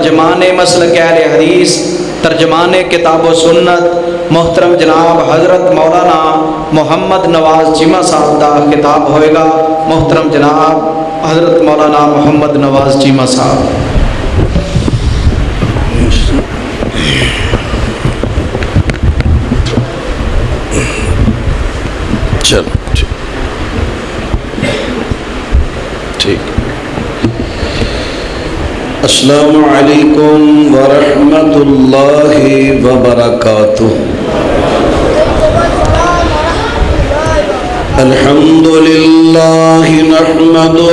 ترجمان مسلک اہل حدیث، ترجمان کتاب و سنت محترم جناب حضرت مولانا محمد نواز چیمہ صاحب دا خطاب ہوئے گا۔ محترم جناب حضرت مولانا محمد نواز چیمہ صاحب۔ چلو ٹھیک۔ السلام علیکم ورحمۃ اللہ وبرکاتہ۔ الحمد للہ نحمدہ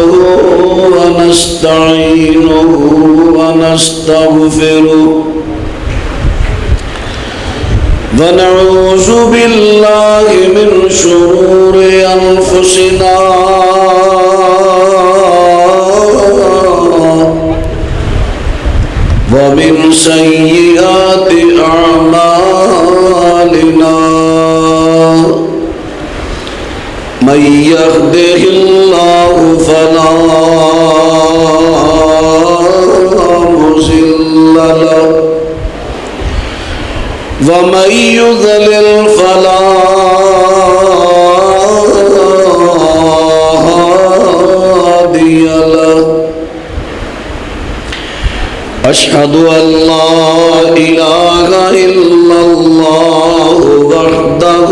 ونستعینہ ونستغفرہ ونعوذ باللہ من شرور انفسنا ومن سیئات اعمالنا من يهده الله فلا مضل له ومن يضلل فلا هادي له أشهد أن لا إله إلا الله وحده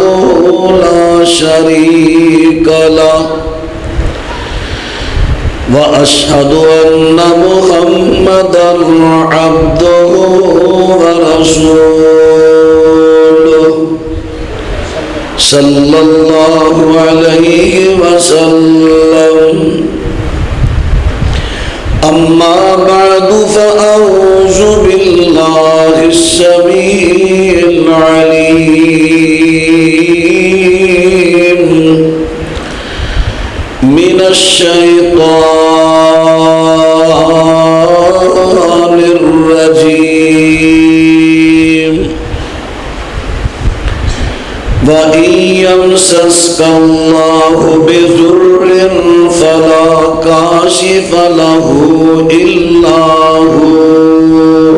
لا شريك له وأشهد أن محمدًا عبده ورسوله صلى الله عليه وسلم۔ أما بعد فأعوذ بالله السميع العليم من الشيطان الرجيم۔ وَإِن يَمْسَسْكَ اللَّهُ بِضُرٍّ فَلَا كَاشِفَ لَهُ إِلَّا هُوَ۔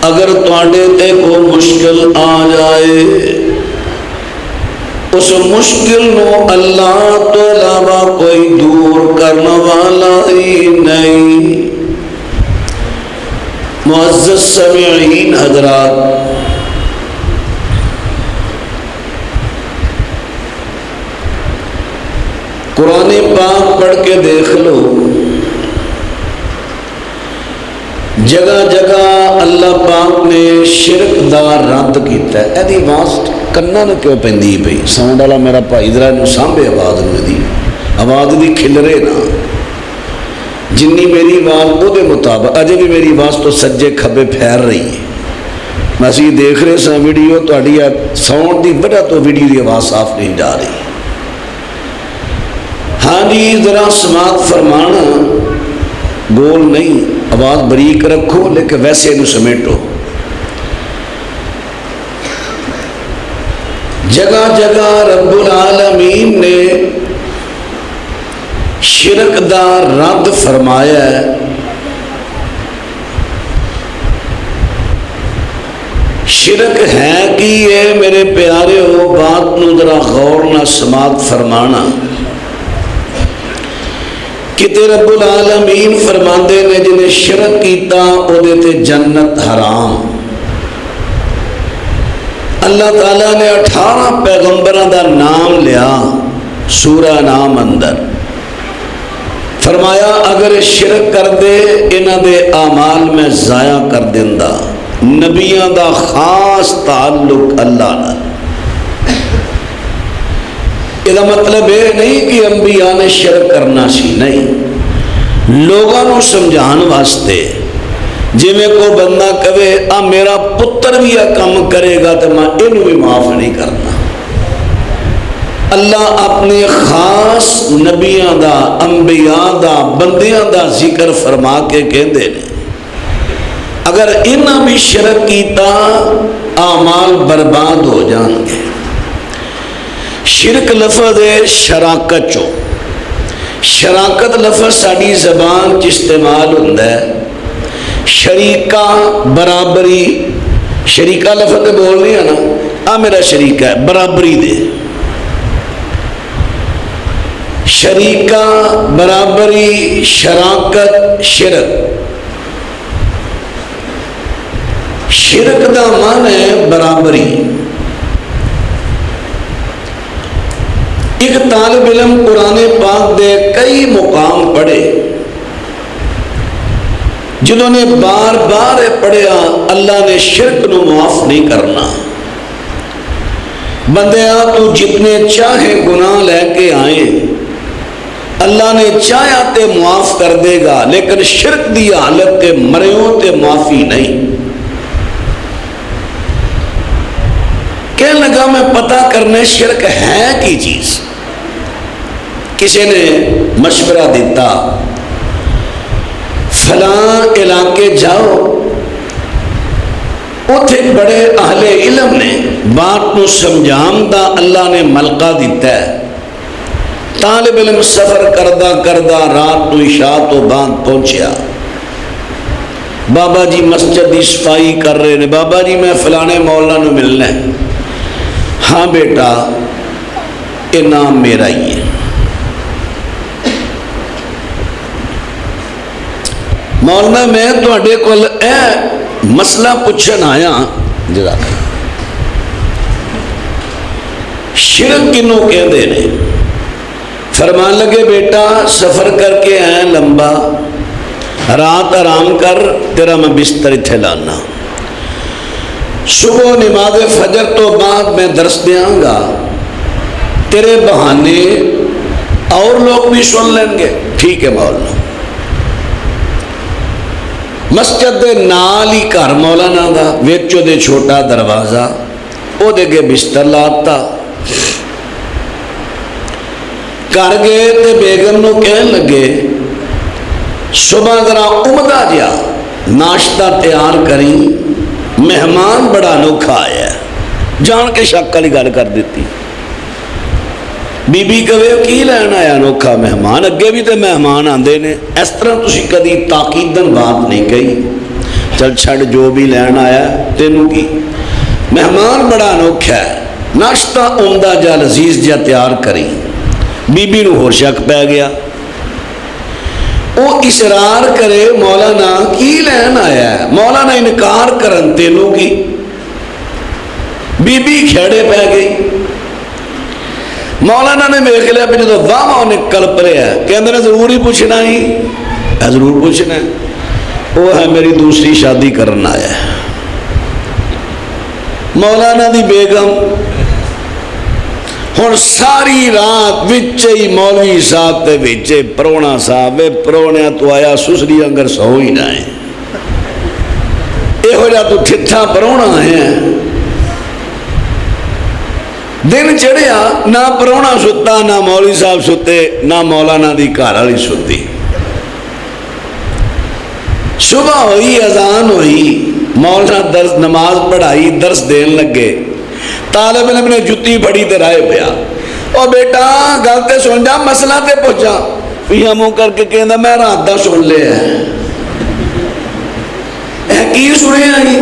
اگر تواڈے تے کوئی مشکل آ جائے، اس مشکل نو اللہ تو علاوہ کوئی دور کرنے والا ہی نہیں۔ معزز سامعین حضرات، قرآن پاک پڑھ کے دیکھ لو، جگہ جگہ اللہ پاک نے شرک دا رد کیتا ہے۔ ایدی آواز کناں نوں کیوں پیندی پئی؟ ساؤنڈ والا میرا بھائی ذرا نوں سامبے آواز نوں دی، آواز دی کھلرے نہ، جنی میری آواز وہ دے مطابق اجے بھی میری آواز تو سجے کھبے پھیر رہی ہے۔ میں اسی دیکھ رہے سا ویڈیو، تہاڈی ساؤنڈ دی وجہ تو ویڈیو دی آواز صاف نہیں جا رہی۔ ہاں جی ذرا سماعت فرمانا، بول نہیں، آواز بریک رکھو لیکن ویسے انہوں سمیٹو۔ جگہ جگہ رب العالمین نے شرک دا رد فرمایا ہے۔ شرک ہے کہ یہ میرے پیارے ہو، بات نو ذرا غور نہ سماعت فرمانا۔ کتے رب العالمین فرماندے نے جنہیں شرک کیتا او دیتے جنت حرام۔ اللہ تعالیٰ نے 18 پیغمبران دا نام لیا سورہ نام اندر، فرمایا اگر شرک کر دے انہ دے اعمال میں ضائع کر دیندہ۔ نبیان دا خاص تعلق اللہ نہ۔ یہ مطلب یہ نہیں کہ انبیاء نے شرک کرنا سی، نہیں، لوگوں کو سمجھان واسطے۔ جی میں کو بندہ کہے آ میرا پتر بھی یہ کام کرے گا تو میں انہوں بھی معاف نہیں کرنا۔ اللہ اپنے خاص نبیاں دا، انبیاء دا، بندیاں دا ذکر فرما کے کہندے نے اگر انہاں بھی شرک کیتا اعمال برباد ہو جان گے۔ شرک لفظ ہے شراکت چو، شراکت لفظ ساری زبان استعمال ہوتا ہے، شریکہ برابری، شریکہ لفظ تے بول نہیں ہے نا، آ میرا شریکہ ہے برابری دے، شریکہ برابری، شراکت، شرک۔ شرک دا معنی ہے برابری۔ ایک طالب علم قرآن پاک دے کئی مقام پڑھے، جنہوں نے بار بار پڑھیا اللہ نے شرک نو معاف نہیں کرنا، بندیا تو جتنے چاہے گناہ لے کے آئے اللہ نے چاہیا تے معاف کر دے گا، لیکن شرک دی حالت تے مریوں تے معافی نہیں۔ کہنے لگا میں پتہ کرنے شرک ہے کی چیز۔ کسی نے مشورہ دیتا فلاں علاقے جاؤ، اتھے بڑے اہل علم نے بات نو سمجھان دا اللہ نے ملکہ دیتا ہے۔ طالب علم سفر کردہ کردہ رات نو عشاء تو بعد پہنچیا، بابا جی مسجد دی صفائی کر رہے نے، بابا جی میں فلانے مولانا نو ملنا ہے۔ ہاں بیٹا یہ نام میرا ہی ہے۔ مولانا میں تواڈے کول اے مسئلہ پوچھن آیا، جزاک اللہ، شرک کنوں کہندے نے؟ فرمان لگے بیٹا سفر کر کے آئے لمبا، رات آرام کر، تیرا میں بستر اتھے لانا، صبح نماز فجر تو بعد میں درس دیاں گا، تیرے بہانے اور لوگ بھی سن لیں گے۔ ٹھیک ہے مولانا۔ مسجد دے نال ہی گھر مولانا دا، وچوں دے چھوٹا دروازہ، او دے کے بستر لاتا، گھر گئے تے بیگم نو کہن لگے صبح ذرا عمدہ جا ناشتہ تیار کری، مہمان بڑا انوکھا آیا ہے۔ جان کے شک والی گل کر دیتی۔ بی بی کہے کی لین آیا انوکھا مہمان، اگے بھی تے مہمان آندے نے، اس طرح تسی کدی تاکیدن بات نہیں کہی، چل چھڑ جو بھی لین آیا تینوں کی، مہمان بڑا انوکھا ہے، ناشتہ عمدہ جا لذیذ جا تیار کری۔ بی بی نو ہور شک پہ گیا، وہ اصرار کرے مولانا کی لین آیا ہے، مولانا انکار کرن تینوں کی، بی بی کھیڑے پہ گئی۔ مولانا نے میرے لیا پہ جو واہ انہیں کلپ لیا ہے، کہندے نے ضروری پوچھنا ہی، ضرور پوچھنا ہے، وہ ہے میری دوسری شادی کرنا آیا ہے۔ مولانا دی بیگم ہن ساری رات وچے ہی مولوی صاحب تے وچے پرونا صاحب، پرونیا تو آیا سسری انگر سو ہی نہ ہے، اے ہو جا تو ٹھٹھا پرونا ہے۔ دن چڑھیا نہ پرونا ستا، نہ مولوی صاحب ستے، نہ مولانا دی گھر والی ستی۔ صبح ہوئی، اذان ہوئی، مولانا درس نماز پڑھائی، درس دین لگے، طالب علم نے جتی پھڑی تے رائے پیا، او بیٹا گل تے سن جا، مسئلہ تے پہنچا۔ پیاں منہ کر کے کہندا میں رات دا سن لیا ہے۔ کی سنیا گی؟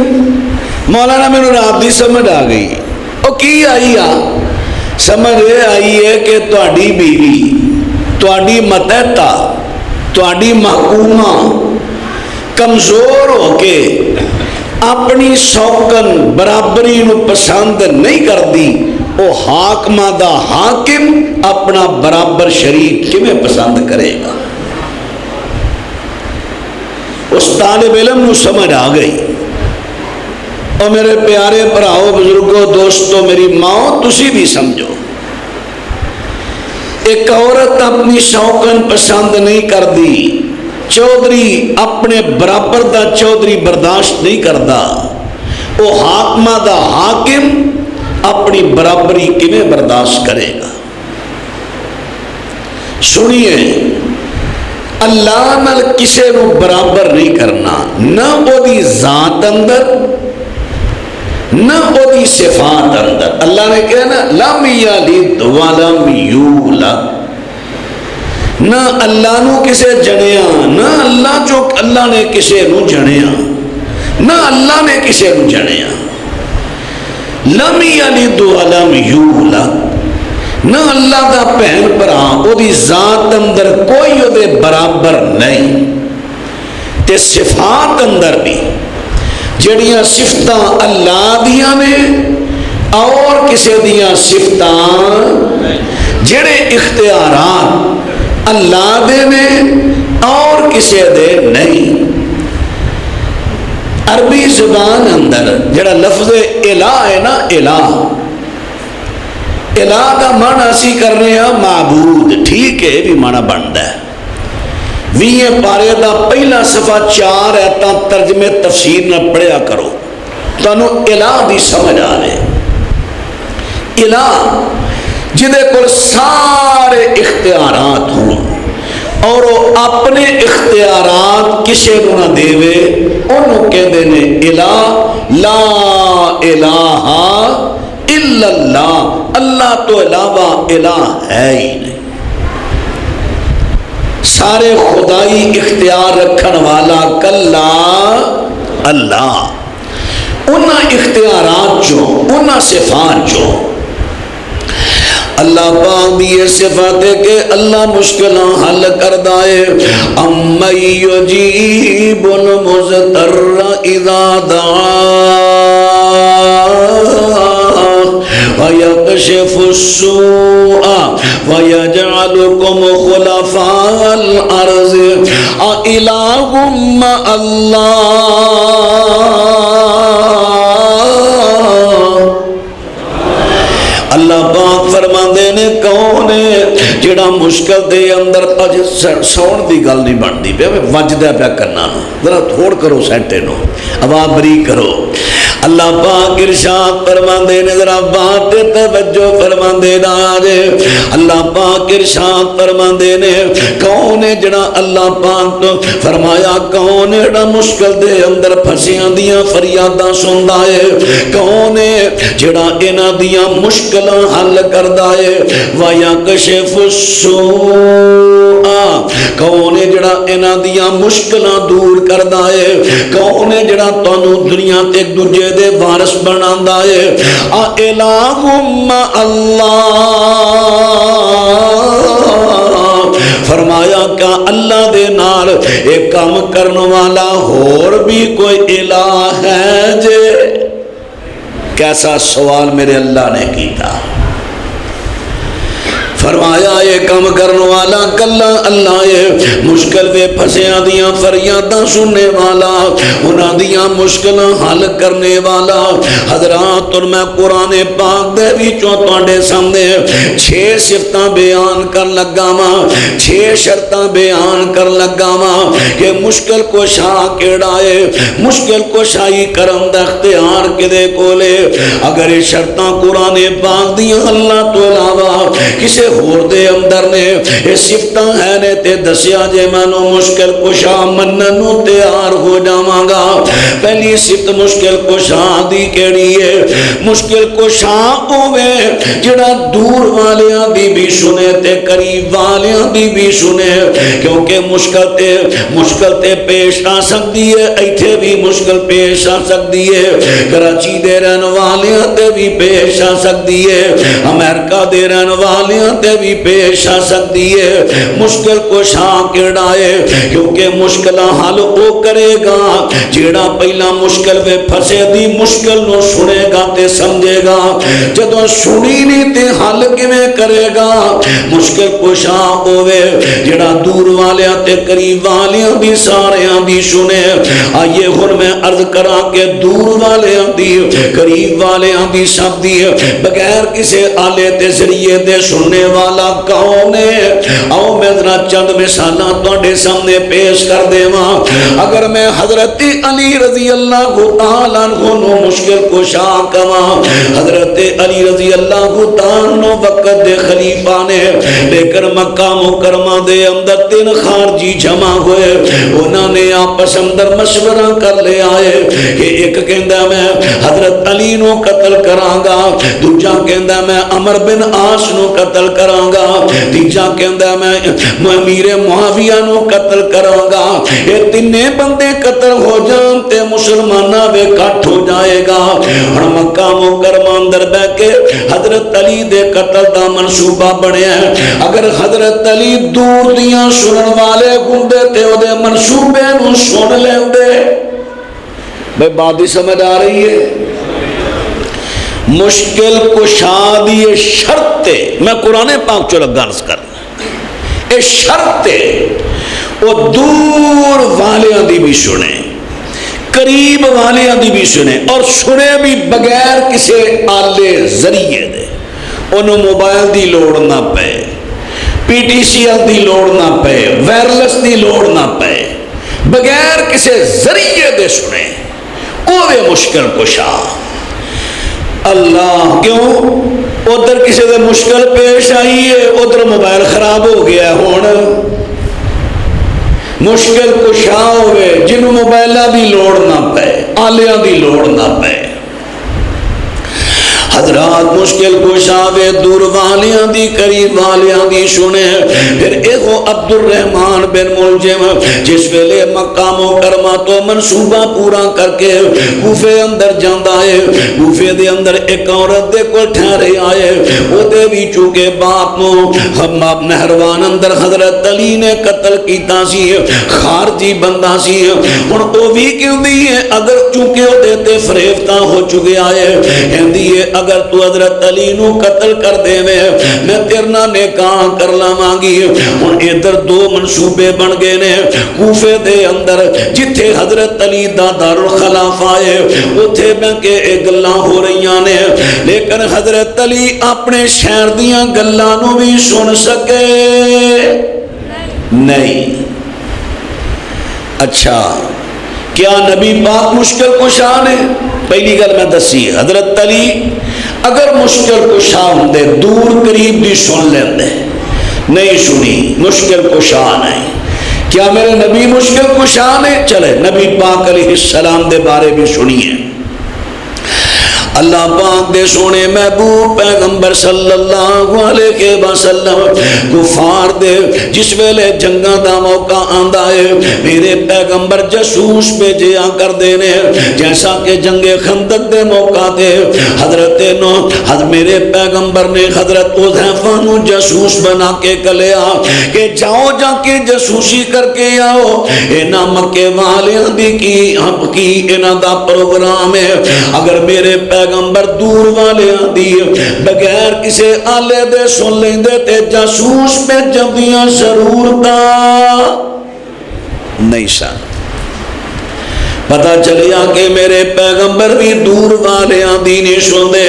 مولانا میرے رات دی سمجھ آ گئی۔ او کی آئی آ؟ سمجھ آئی ہے کہ تہاڈی بیوی، تہاڈی ماتحتہ، تہاڈی محکومہ کمزور ہو کے اپنی سوکن برابری نو پسند نہیں کردی، او حاکمہ دا حاکم اپنا برابر شریک کیویں پسند کرے گا؟ اس طالب علم نو سمجھ آ گئی۔ اور میرے پیارے بھراؤ بزرگوں دوستوں میری ماں تسی بھی سمجھو، ایک عورت اپنی شوقن پسند نہیں کردی، چودھری اپنے برابر دا چودھری برداشت نہیں کردا، وہ حاکمہ دا حاکم اپنی برابری کیویں برداشت کرے گا؟ سنیے، اللہ نال کسے نو برابر نہیں کرنا، نہ وہ دی ذات اندر نہ وہ دی صفات اندر۔ اللہ نے کہا نا لم یلد ولم یولد، نہ اللہ نو کسے جنیا، نہ اللہ جو اللہ نے کسے نو جنیا، نہ اللہ نے کسے نو جنیا. لم یلد ولم یولد، نہ اللہ دا بہن بھرا او دی ذات اندر کوئی او دے برابر نہیں. تے صفات اندر بھی جڑیاں صفتاں اللہ دیاں نے اور کسے دیاں صفتاں، جڑے اختیارات اللہ دے نے اور کسے دے نہیں. عربی زبان اندر جڑا لفظ الہ ہے نا، الہ کا معنی اسی کر رہے ہیں معبود، ٹھیک ہے بھی معنی بنتا ہے. 20 پارے دا پہلا صفحہ 4 ایتاں ترجمے تفسیر نہ پڑھیا کرو، تانوں الہ دی سمجھ آ رہے. الہ جدے کول سارے اختیارات ہوں اور وہ اپنے اختیارات کسے نو نہ دیوے، انہوں کہندے نے الہ. لا الہ الا اللہ، اللہ تو علاوہ الہ ہے ہی نہیں. سارے خدائی اختیار رکھن والا کلا اللہ. انہاں اختیارات جو، انہاں صفات جو اللہ پاک دی صفات ہے کہ اللہ مشکلہ حل کردا ہے. اَمَّن يُجِيبُ الْمُضْطَرَّ إِذَا دَعَاهُ وَيَكْشِفُ السُّوءَ وَيَجْعَلُكُمْ خُلَفَاءَ الْأَرْضِ أَإِلَٰهٌ مَّعَ اللَّهِ. اللہ پاک فرماندے نے کون ہے جڑا مشکل دے اندر سون دی گل نہیں بنتی پیا، وجدا پیا کرنا، ذرا تھوڑ کرو سینٹے نو، آواز بری کرو. اللہ پاک ارشاد فرماندے نے، ذرا بات تے توجہ فرماندے نا جے. اللہ پاک ارشاد فرماندے نے کون ہے جڑا اللہ پاک تو فرمایا کون ہے جڑا مشکل دے اندر پھسیاں دیاں فریاداں سندا ہے، کون ہے جڑا انہاں دیاں مشکلاں حل کردا ہے. وَيَكْشِفُ السُّوءَ، کون ہے جڑا انہاں دیاں مشکلاں دور کردا ہے، کون ہے جڑا تانوں دنیا تے ایک دوجے دے وارث بناندا ہے. اِلٰهٌ مَّعَ اللَّهِ، فرمایا کیا اللہ دے نال ایک کام کرنے والا اور بھی کوئی الہ ہے جے؟ کیسا سوال میرے اللہ نے کیتا. فرمایا یہ کام کرنے والا کلا اللہ ہے، مشکل میں پھسیاں دیاں فریاداں سننے والا، انہاں دیاں مشکلاں حل کرنے والا. حضرات اور میں قرآن پاک دے وچوں تواڈے سامنے 6 صفتاں بیان کر لگا واں، 6 شرطاں بیان کر لگا واں کہ مشکل کشا کیڑا ہے، مشکل کشائی کرن دا اختیار کدے کولے. اگر یہ شرطاں قرآن پاک دیاں اللہ تو علاوہ کسے ہور دے اندر نے یہ صفتاں ہے نے تے دسیا جے مانو مشکل کشا مننو تیار ہو جاواں گا. پہلی صفت مشکل کشا دی کیڑی ہے؟ مشکل کشا ہوے جڑا دور والیاں دی بھی سنے تے قریب والیاں دی بھی سنے. کیونکہ مشکل تے پیش آ سکتی ہے، ایتھے بھی مشکل پیش آ سکتی ہے، کراچی دے رہن والیاں تے بھی پیش آ سکتی ہے، امریکہ دے رہن والیاں تے بھی پیش آ سکتی ہے. مشکل کشا کیڑا ہے؟ کیونکہ مشکلاں حل او کرے گا جیڑا پہلا مشکل میں پھسے دی مشکل نو سنے گا تے سمجھے گا. جدوں سنی نہیں تے حل کیویں کرے گا؟ مشکل کشا ہوے جیڑا دور والیاں تے قریب والیاں بھی ساریاں بھی سنے. آئیے ہن میں عرض کراں کہ دور والیاں دی قریب والیاں دی سب دی بغیر کسے آلے تے ذریعے دے سننے والا کون ہے؟ آؤ میں ذرا چند مثالاں تواڈے سامنے پیش کر دیواں. اگر میں حضرت علی رضی اللہ تعالیٰ عنہ نو مشکل کشا کواں، حضرت علی رضی اللہ تعالیٰ عنہ وقت دے خلیفہ نے لیکن مکہ مکرمہ دے اندر 3 خارجی جمع ہوئے. انہاں نے آپس اندر مشورہ کر لے آئے کہ ایک کہندا میں حضرت علی نو قتل کراں گا، دوجا کہندا میں عمر بن عاص نو قتل کراں گا، تیجا کہندا میں امیر معاویہ نو قتل کراں گا۔ یہ تینے بندے قتل ہو جان تے مسلماناں وے کٹ ہو جائے گا۔ ہن مکہ مکرمہ اندر بیٹھ کے حضرت علی دے قتل دا منصوبہ بنیا ہے۔ اگر حضرت علی دور دیاں سنن والے ہوندے تے او دے منصوبے نو سن لیندے۔ بھئی بات ہی سمجھ آ رہی ہے؟ مشکل کشا دی یہ شرط ہے، میں قرآن پاک چو لگا عرض کرنا، یہ شرط ہے وہ دور والیاں دی بھی سنے، قریب والیاں دی بھی سنے، اور سنے بھی بغیر کسی آلے ذریعے دے۔ انہوں موبائل دی لوڑ نہ پے، پی ٹی سی ایل دی لوڑ نہ پے، وائرلیس دی لوڑ نہ پے، بغیر کسی ذریعے دے سنے، وہ مشکل کشا۔ اللہ کیوں؟ ادھر کسی دے مشکل پیش آئی ہے، ادھر موبائل خراب ہو گیا، ہون مشکل کشا ہوئے جنہوں موبائلہ دی لوڑ نہ پے، آلیاں دی لوڑ نہ پے۔ حضرات مشکل کشا وے دور والیاں دی قریب والیاں دی سنے۔ پھر ایہو عبد الرحمن بن ملجم جس ویلے مکہ مکرمہ تو منصوبہ پورا کر کے کوفے اندر جاندا ہے، کوفے دے اندر ایک عورت دے کو ٹھہرے آئے، وہ دے بھی چونکہ باپ نو ہم نہروان اندر حضرت علی نے قتل کیتا سی، خارجی بندہ سی، ہن او بھی کیوں دی ہے اگر چونکہ وہ دیتے فریفتہ ہو چکے آئے ہندی ہے اگر تو حضرت علی نو قتل کر دے میں تیرنا نکاح کر لاواں گی۔ ہن ادھر دو منصوبے بن گئے نے کوفے دے اندر، جتھے حضرت علی دا دارالخلافہ ہے اوتھے میں کہ اے گلاں ہو رہیاں نے، لیکن حضرت علی اپنے شہر دیاں گلاں نو بھی سن سکے نہیں۔ اچھا کیا نبی پاک مشکل کشا نے؟ پہلی گل میں دسی، حضرت علی اگر مشکل کشا ہوندے دور قریب بھی سن لیندے، نہیں سنی، مشکل کشا نہیں۔ کیا میرے نبی مشکل کشا نے؟ چلے نبی پاک علیہ السلام دے بارے بھی سنیے۔ اللہ پاک دے سونے محبوب پیغمبر صلی اللہ علیہ وسلم کفار دے جس ویلے جنگاں دا موقع آندا ہے میرے پیغمبر جاسوس بھیجیا کر دینے، جیسا کہ جنگ خندق دے موقع دے حضرت نو میرے پیغمبر نے حضرت حذیفہ نو جاسوس بنا کے کلیا کہ جاؤ جا کے جاسوسی کر کے آؤ، اینا مکے والیاں دی کی اینا دا پروگرام ہے، اگر میرے پیغمبر دور والے دی بغیر کسی آلے دے سن لیندے تے جاسوس میں جمدیاں ضرورتا نہیں سن۔ پتہ چلیا کہ میرے پیغمبر بھی دور والیاں دی نہیں سن دے۔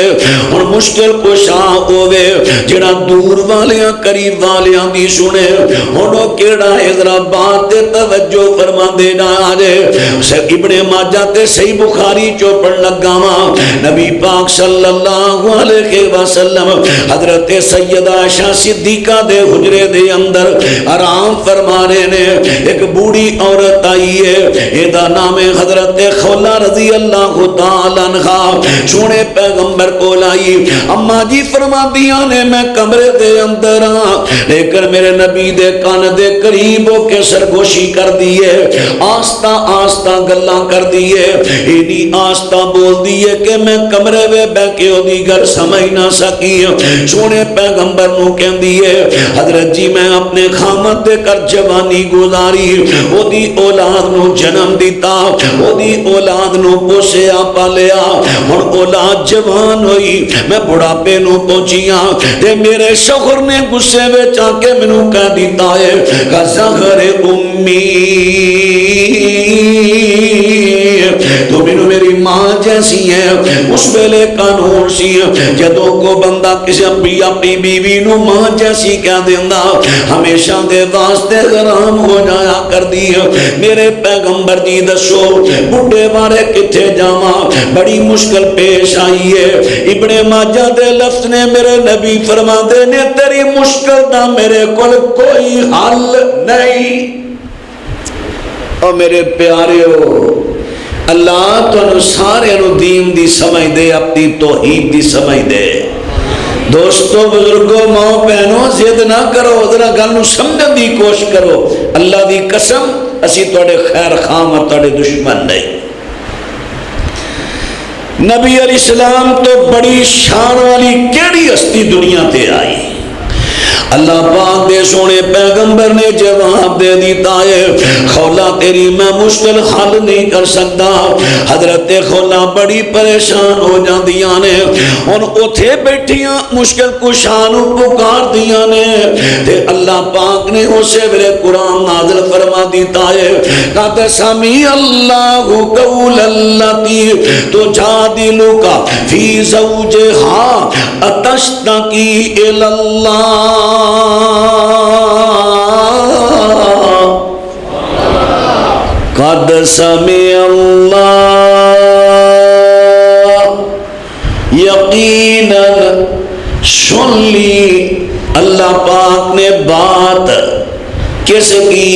اور مشکل کشا ہوئے جڑا دور والیاں قریب والیاں دی سنے، انہوں کیڑا حضرت بات تے توجہ فرما دینا آجے۔ ابن ماجہ تے صحیح بخاری چوپڑ لگاواں نبی پاک صلی اللہ علیہ وسلم حضرت سیدہ عائشہ صدیقہ دے حجرے دے اندر آرام فرمانے نے، ایک بوڑھی عورت آئی ہے، ایدہ نام حضرت خولہ رضی اللہ تعالیٰ عنہ سونے پیغمبر کو لائی۔ اما جی فرما دیا نے میں کمرے دے اندر لیکن میرے نبی دے کان دے قریب ہو کے سرگوشی کر دیئے، آستہ آستہ گلاں کر دیئے، اینی آستہ بول دیئے کہ میں کمرے میں بیکے ہو دی گر سمجھ نہ سکی۔ سونے پیغمبر نو کہن دیئے حضرت جی میں اپنے خامت دے کر جوانی گزاری، وہ دی اولاد نو جنم دیتا، وہ دی اولاد نو پوسیا پالیا، اور اولاد جوان ہوئی، میں بڑھاپے نو پہنچیاں تے میرے شوہر نے غصے وچ آ کے مینوں کہہ دیتا ہے کہ زہر امی تو مینوں میری ماں جیسی ہے۔ اس ویلے قانون سی جدوں کو بندہ کسی اپنی بیوی نو ماں جیسی کہہ دیندا ہمیشہ دے واسطے حرام ہو جایا کر دی۔ میرے پیغمبر جی دسو بڑھے بارے کتھے جاواں، بڑی مشکل پیش آئی ہے۔ ابن ماجہ دے لفظ نے میرے نبی فرما دے نے تیری مشکل دا میرے کول کوئی حل نہیں۔ اور میرے پیارے ہو اللہ تو سارے نو دین دی سمجھ دے، اپنی توحید دی سمجھ دے۔ دوستو بزرگو ماں بہنوں ضد نہ کرو، ذرا گل نوں سمجھن دی کوشش کرو۔ اللہ دی قسم اسی تواڈے خیر خواہ اور تواڈے دشمن نہیں۔ نبی علیہ السلام تو بڑی شان والی کیڑی ہستی دنیا تے آئی، اللہ پاک دے سونے پیغمبر نے جواب دے دیتا ہے، خولا تیری میں مشکل حل نہیں کر سکتا۔ حضرت خولا بڑی پریشان ہو جاندیاں نے، ان اوتھے بیٹھیاں مشکل کشاں نوں پکار دیاں نے، تے اللہ پاک نے اسے ویلے قرآن نازل فرما دیتا ہے، قد سمع اللہ قول التی تجادلک فی زوجہا اتشتکی الی اللہ قد سمع اللہ یقیناً سن لی اللہ پاک نے بات کس کی؟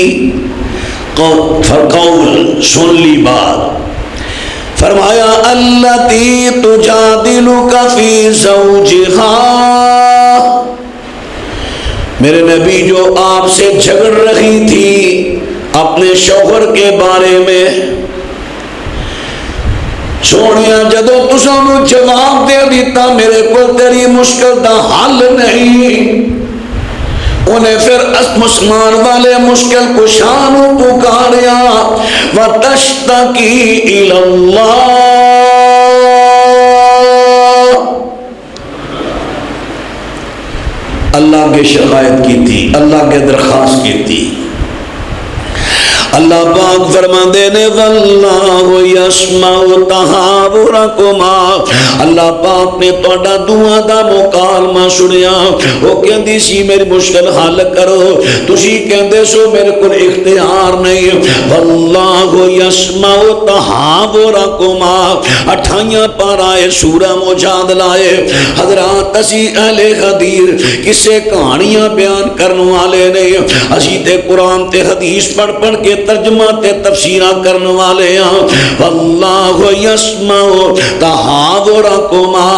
قول سن لی بات، فرمایا التی تجادلک فی زوجہا، میرے نبی جو آپ سے جھگڑ رہی تھی اپنے شوہر کے بارے میں، سونیا جدو تسانو جواب دے دیتا میرے کو تیری مشکل دا حل نہیں، انہیں پھر مسمان والے مشکل کشانو پکاریا، وَتَشْتَكِي إِلَى اللَّهِ، اللہ کے شکایت کی تھی، اللہ کے درخواست کی تھی۔ اللہ پاک فرماندے نے واللہ یسمع تحاورکما، اللہ پاک نے تہاڈا دعا دا مکالمہ سنیا، وہ کہندی سی میری مشکل حل کرو، تسی کہندے سو میرے کول اختیار نہیں، واللہ یسمع تحاورکما، 28 پارہ سورہ مجادلہ ہے۔ حضرات اسی اہل حدیث کسے کہانیاں بیان کرنے والے نہیں، اسی تے قرآن تے حدیث پڑھ پڑھ کے ترجمہ تے تفسیرہ کرنے والے ہیں۔ واللہ یسمع تحاورکما،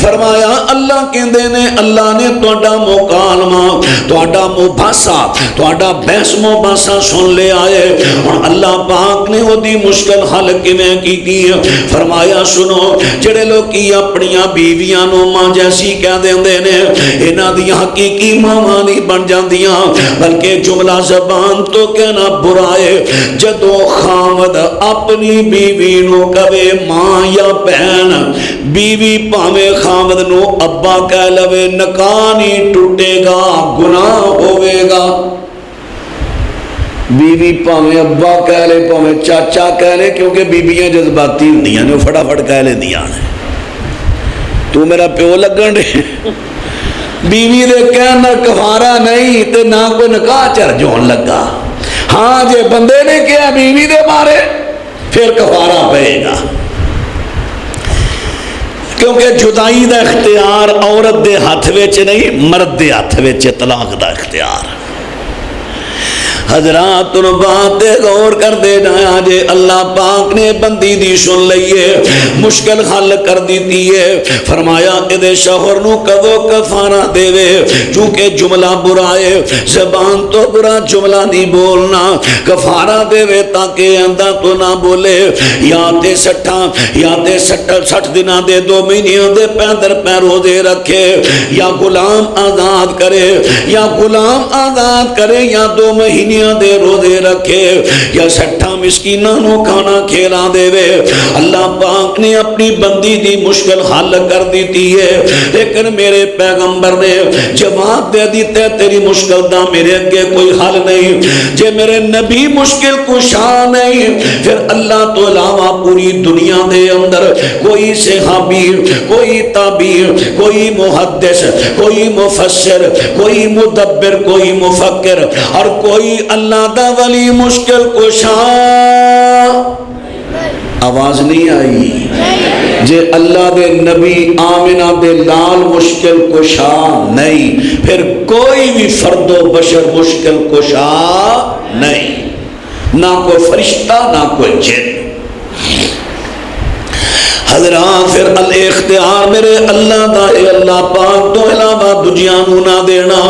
فرمایا اللہ کہندے نے اللہ نے تہاڈا مکالمہ، تہاڈا مباحثہ، تہاڈا بحث مباحثہ سن لیا ہے، اور اللہ پاک نے اودی مشکل حل کیویں کیتی ہے۔ فرمایا سنو، جڑے لوگ اپنیاں بیویاں نوں ماں جیسی کہہ دیندے نے، انہاں دی حقیقی ماواں نہیں بن جاندیاں، بلکہ جملہ زبان تو کہنا برا ہے۔ جدو خامد اپنی بیوی نو کہے ماں یا بہن، بیوی پاویں خامد نو ابا کہہ لوے، نکاح نہیں ٹوٹے گا، گناہ ہوئے گا۔ بیوی پاویں ابا کہہ لے، پاویں چاچا کہہ لے، کیونکہ بیویاں جذباتی ہوندیاں نے، فٹافٹ کہہ لیندیاں نے، تو میرا پیو لگن رہے، بیوی دے کہنا کفارہ نہیں تے نہ کوئی نکاح چرج ہون لگا۔ ہاں جے بندے نے کیا بیوی دے مارے پھر کفارہ پئے گا، کیونکہ جدائی دا اختیار عورت دے ہاتھ وچ نہیں، مرد دے ہاتھ وچ طلاق دا اختیار۔ حضرات ان بات غور کر دے جایا جے، اللہ پاک نے بندی دی سن لئیے، مشکل حل کر دیتی ہے۔ فرمایا ادھے شوہر نو کدو کفارہ دے وے، چونکہ جملہ برا ہے، زبان تو برا جملہ نہیں بولنا، کفارہ دے وے تاکہ اندہ تو نہ بولے، یا تے 60 دنہ دے 2 مہینیاں دے پیندر پیرو دے رکھے، یا غلام آزاد کرے، یا غلام آزاد کرے، یا 2 مہینے دے روزے رکھے، یا 60 مسکیناں نو کھانا کھلا دے وے۔ اللہ پاک نے اپنی بندی دی مشکل حل کر دیتی ہے، لیکن میرے پیغمبر نے جواب دے دیتے تیری مشکل دا میرے اگے کوئی حل نہیں۔ جے میرے نبی مشکل کشا نہیں، پھر اللہ تو علاوہ پوری دنیا دے اندر کوئی صحابی، کوئی تابعی، کوئی محدث، کوئی مفسر، کوئی مدبر، کوئی مفکر، اور کوئی اللہ دا ولی مشکل کشا آواز نہیں آئی؟ جے اللہ دے نبی آمنہ دے لال مشکل کشا نہیں، پھر کوئی بھی فرد و بشر مشکل کشا نہیں، نہ کوئی فرشتہ نہ کوئی جن۔ حضرات پھر الاختیار میرے اللہ دا اے اللہ پاک تو علاوہ دجیاں نو نہ دینا.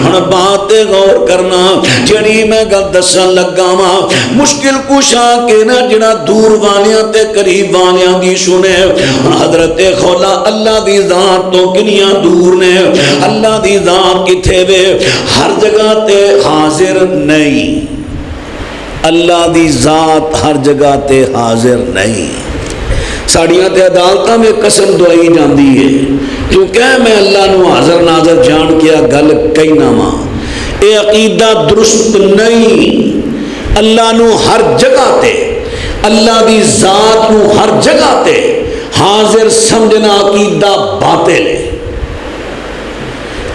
ہن بات تے غور کرنا جڑی میں گل دسن لگا وا مشکل کشا کے نہ جڑا دور والیاں تے قریب والیاں دی سنے. حضرت خولا اللہ دی ذات تو کنیاں دور نے. اللہ دی ذات کتھے وے؟ ہر جگہ تے حاضر نہیں. اللہ دی ذات ہر جگہ تے حاضر نہیں. ساڑیاں تے عدالتاں میں قسم دعائی جاندی ہے کیونکہ میں اللہ نو حاضر ناظر جان کیا گل کئی نامہ. اے عقیدہ درست نہیں. اللہ نو ہر جگہ تے اللہ دی ذات نو ہر جگہ تے حاضر سمجھنا عقیدہ باطل ہے.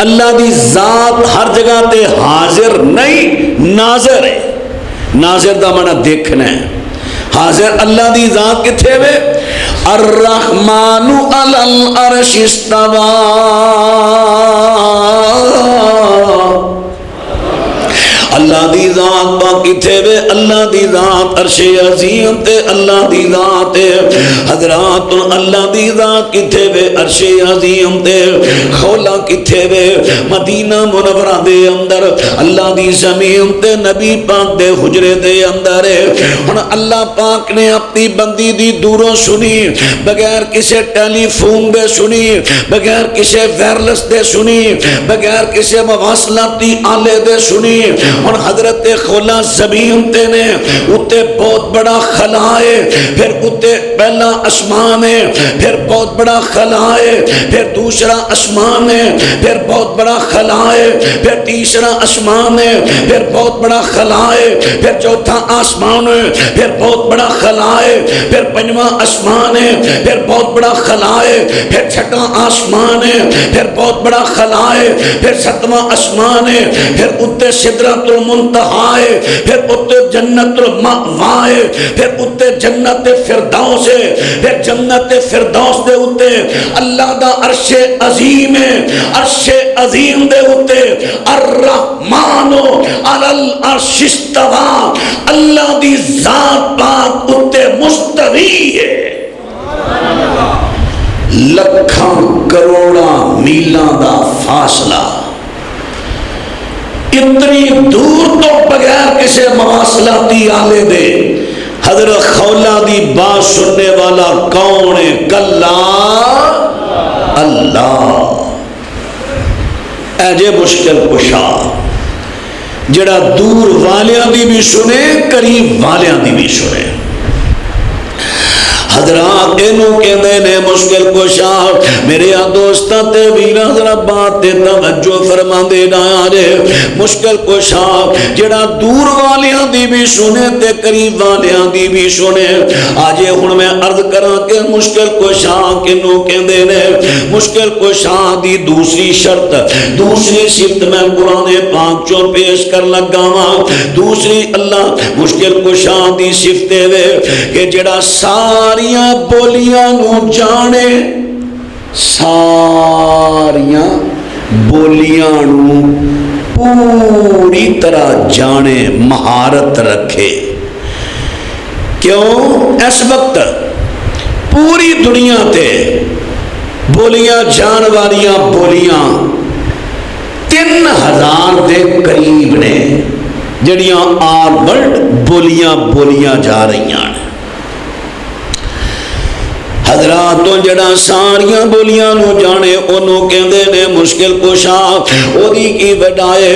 اللہ دی ذات ہر جگہ تے حاضر نہیں ناظر ہے. ناظر دا معنی دیکھنا ہے. حاضر اللہ دی ذات کتھے وے؟ الرحمن علی العرش استوى. اللہ دی ذات پاک کتھے وے؟ اللہ دی ذات عرش عظیم تے اللہ دی ذات حضرات. اللہ دی ذات کتھے وے؟ عرش عظیم تے. خولا کتھے وے؟ مدینہ منورہ دے اندر اللہ دی زمین تے نبی پاک دے حجرے دے اندر. ہن اللہ پاک نے اپنی بندی دی دوروں سنی بغیر کسے ٹیلی فون دے سنی بغیر کسے وائرلیس دے سنی بغیر کسے مواصلاتی آلے دے سنی. اور حضرت خولا زمین تے نے اتے بہت بڑا خلا ہے. پھر اتے پہلا آسمان ہے پھر بہت بڑا خلا ہے پھر دوسرا آسمان ہے پھر بہت بڑا خلا ہے پھر تیسرا آسمان ہے پھر بہت بڑا خلا ہے پھر چوتھا آسمان ہے پھر بہت بڑا خلا ہے پھر پنجواں آسمان ہے پھر بہت بڑا خلا ہے پھر چھٹا آسمان ہے پھر بہت بڑا خلا ہے پھر ستواں آسمان ہے پھر اتے سدرۃ المنتہا ہے پھر اتے جنت المأوا ہے پھر اتے جنت فردوس ہے پھر جنت فردوس دے اتے اللہ دا عرش عظیم ہے. عرش عظیم دے اتے الرحمن علی العرش استوى. اللہ دی ذات پاک اتے مستوی ہے. لکھاں کروڑاں میلاں دا فاصلہ اتنی دور تو بغیر کسی مواصلاتی آلے دے حضرت خولا دی بات سننے والا کون ہے؟ کلا اللہ. اے جے مشکل کشا جڑا دور والیاں دی بھی سنے قریب والیاں دی بھی سنے. حضرات اینو کہندے نے مشکل کشا. میرے دوستاں تے ویراں ذرا بات تے توجہ فرما دے جے. مشکل کشا جڑا دور والیاں دی بھی سنے تے قریب والیاں دی بھی سنے. آجے ہن میں عرض کراں کہ مشکل کشا کینو کہندے نے. مشکل کشا دی دوسری شرط دوسری صفت میں قرآن پاک چوں پیش کر لگا وا. دوسری اللہ مشکل کشا دی صفت ہے کہ جڑا ساری بولیاں نو جانے. ساریاں بولیاں نو پوری طرح جانے مہارت رکھے. کیوں؟ اس وقت پوری دنیا تے بولیاں جان والیاں بولیاں 3000 دے قریب نے جڑیاں آل ورلڈ بولیاں جا رہی ہیں. حضرات تو جڑا ساریاں بولیاں نو جانے انہوں کہندے نے مشکل کشا. او دی کی وڈائے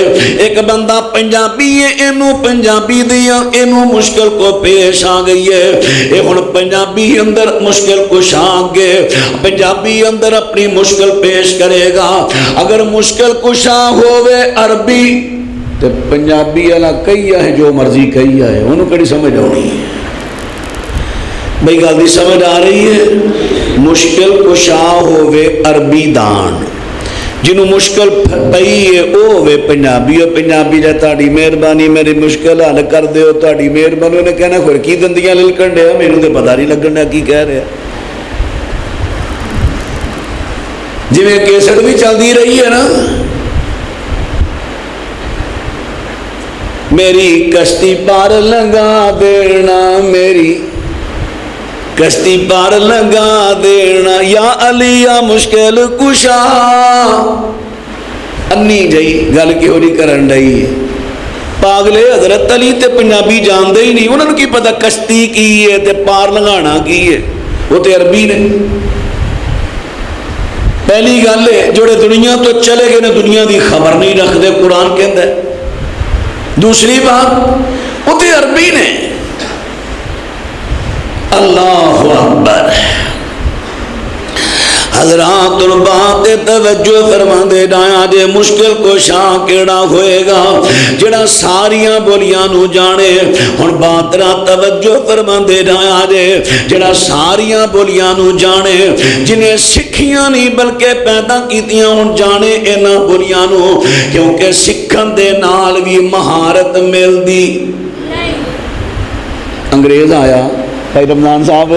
ایک بندہ پنجابی ہے اینو پنجابی دیا اینو مشکل کو پیش آ گئی ہے. اے ہن پنجابی اندر مشکل کشا گے پنجابی اندر اپنی مشکل پیش کرے گا. اگر مشکل کشا ہوئے عربی تو پنجابی والا کئی ہے جو مرضی کئی ہے انہوں کڑی سمجھ آنی ہے. بھئی گل دی سمجھ آ رہی ہے؟ مشکل کشا ہوئے عربی دان جنہوں مشکل پئی ہے او ہوئے پنجابی. اور پنجابی جا تاڑی مہربانی میری مشکل حل کر دے ہو تاڑی مہربانی. انہیں کہنا کوئی کی دندیاں للکن دے میں انہوں دے پتہ نہیں لگن دیا کی کہہ رہے جی میں کیسٹ بھی چل دی رہی ہے نا. میری کشتی پار لگا دینا میری کشتی پار لگا دینا یا علی یا مشکل کشا. انی جائی گل کیوں نہیں کرن ڈئی ہے. پاگلے حضرت علی تے پنجابی جاندے ہی نہیں, انہوں نے کی پتا کشتی کی ہے تے پار لگانا کی ہے, وہ تے عربی نے. پہلی گل ہے جوڑے دنیا تو چلے گئے نے دنیا دی خبر نہیں رکھتے, قرآن کہندا ہے. دوسری بات وہ تے عربی نے. اللہ اکبر. حضرات بات توجہ فرما دے ڈایا جے مشکل کو شاہ کیڑا ہوئے گا جڑا ساریاں بولیاں نو جانے. ہن بات را توجہ فرما دے ڈایا جے جڑا ساریاں بولیاں نو جانے, جنہیں سکھیاں نہیں بلکہ پیدا کیتیاں ہن جانے انہاں بولیاں نو, کیونکہ سکھن دے نال بھی مہارت مل دی. انگریز آیا بھائی رمضان صاحب,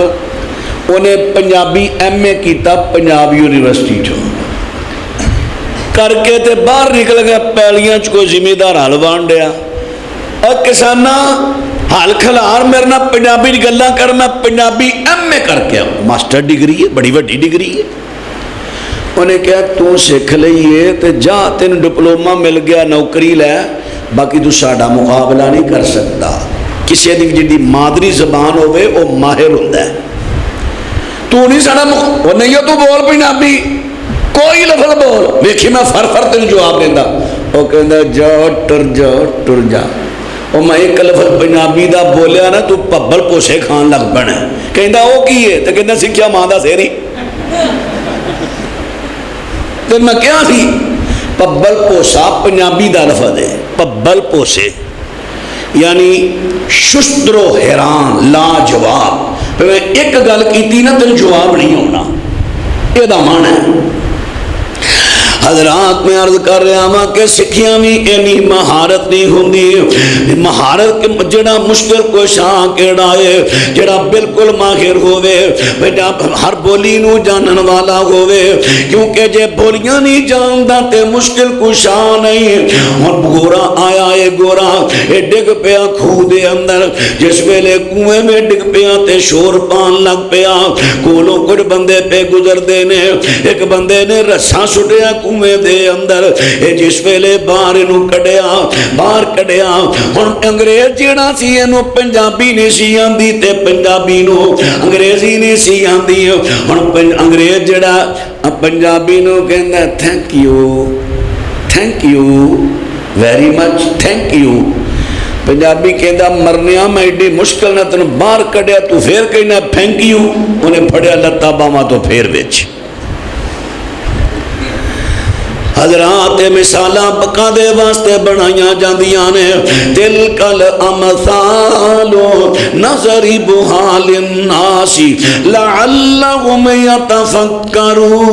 انہیں پنجابی ایم اے کیتا پنجاب یونیورسٹی چو کر کے تے باہر نکل گیا پیلیاں چ کوئی ذمہ دار حل بان ڈیا اور کسانہ حال کھلار میرے نہ پنجابی گلاں کر, میں پنجابی ایم اے کر کے ماسٹر ڈگری ہے, بڑی وڈی ڈگری ہے. انہیں کہا تو سکھ لئیے تے جا تین ڈپلومہ مل گیا نوکری لے, باقی تو ساڈا مقابلہ نہیں کر سکتا. کسی دی جی مادری زبان ہوئے وہ ماہر ہوتا ہے. تو نہیں ساڑا وہ نہیں ہو تو بول پنجابی کوئی لفظ بول, ویکھی میں فر فر تین جواب دینا. وہ کہندا جا ٹر جا. وہ میں ایک لفظ پنجابی دا بولیا نا تو پبل پوسے کھان لگ بنا. کہندا وہ کی ہے تو کہندا سکھیا ماں دا سیری. تو میں کیا سی پبل پوسا پنجابی دا لفظ ہے. پبل پوسے یعنی شستر و حیران لاجواب. میں ایک گل کیتی نا تین جواب نہیں ہونا, یہ دا معنی ہے. حضرات میں عرض کر رہا ہوں کہ سکھیاں بھی اینی مہارت نہیں ہوندی. مہارت کے جڑا مشکل کو شاہ کیڑا ہے جڑا بالکل ماہر ہوئے, بیٹا ہر بولی نو جانن والا ہوئے, کیونکہ جے بولیاں نہیں جاندا تے مشکل کو شاہ نہیں. اور گورا آیا ہے, گورا اے ڈگ پیا کھو دے اندر, جس ویلے کنویں میں ڈگ پیا تے شور پان لگ پیا. کولوں کچھ بندے پہ گزر دے نے, ایک بندے نے رساں سٹیا کنویں دے اندر, اے جس ویلے باہر انہوں کڑیا. ہن انگریز جیڑا سی انہوں پنجابی نہیں سی آندی تے پنجابی نو انگریزی نہیں سی آندی. ہن انگریز جیڑا پنجابی نو کہندا thank you very much, thank you. Punjabi کہندا مرنیا میں ایڈی مشکل نہ تنوں باہر کڈیا تو پھر کہنا تھینک یو. انہیں پھڑیا لتا باواں تو پھر وچ. حضرات مثالاں پکا دے واسطے بنائیاں جاندیاں نے. تلکل امثال نضربها للناس لعلهم يتفکرون.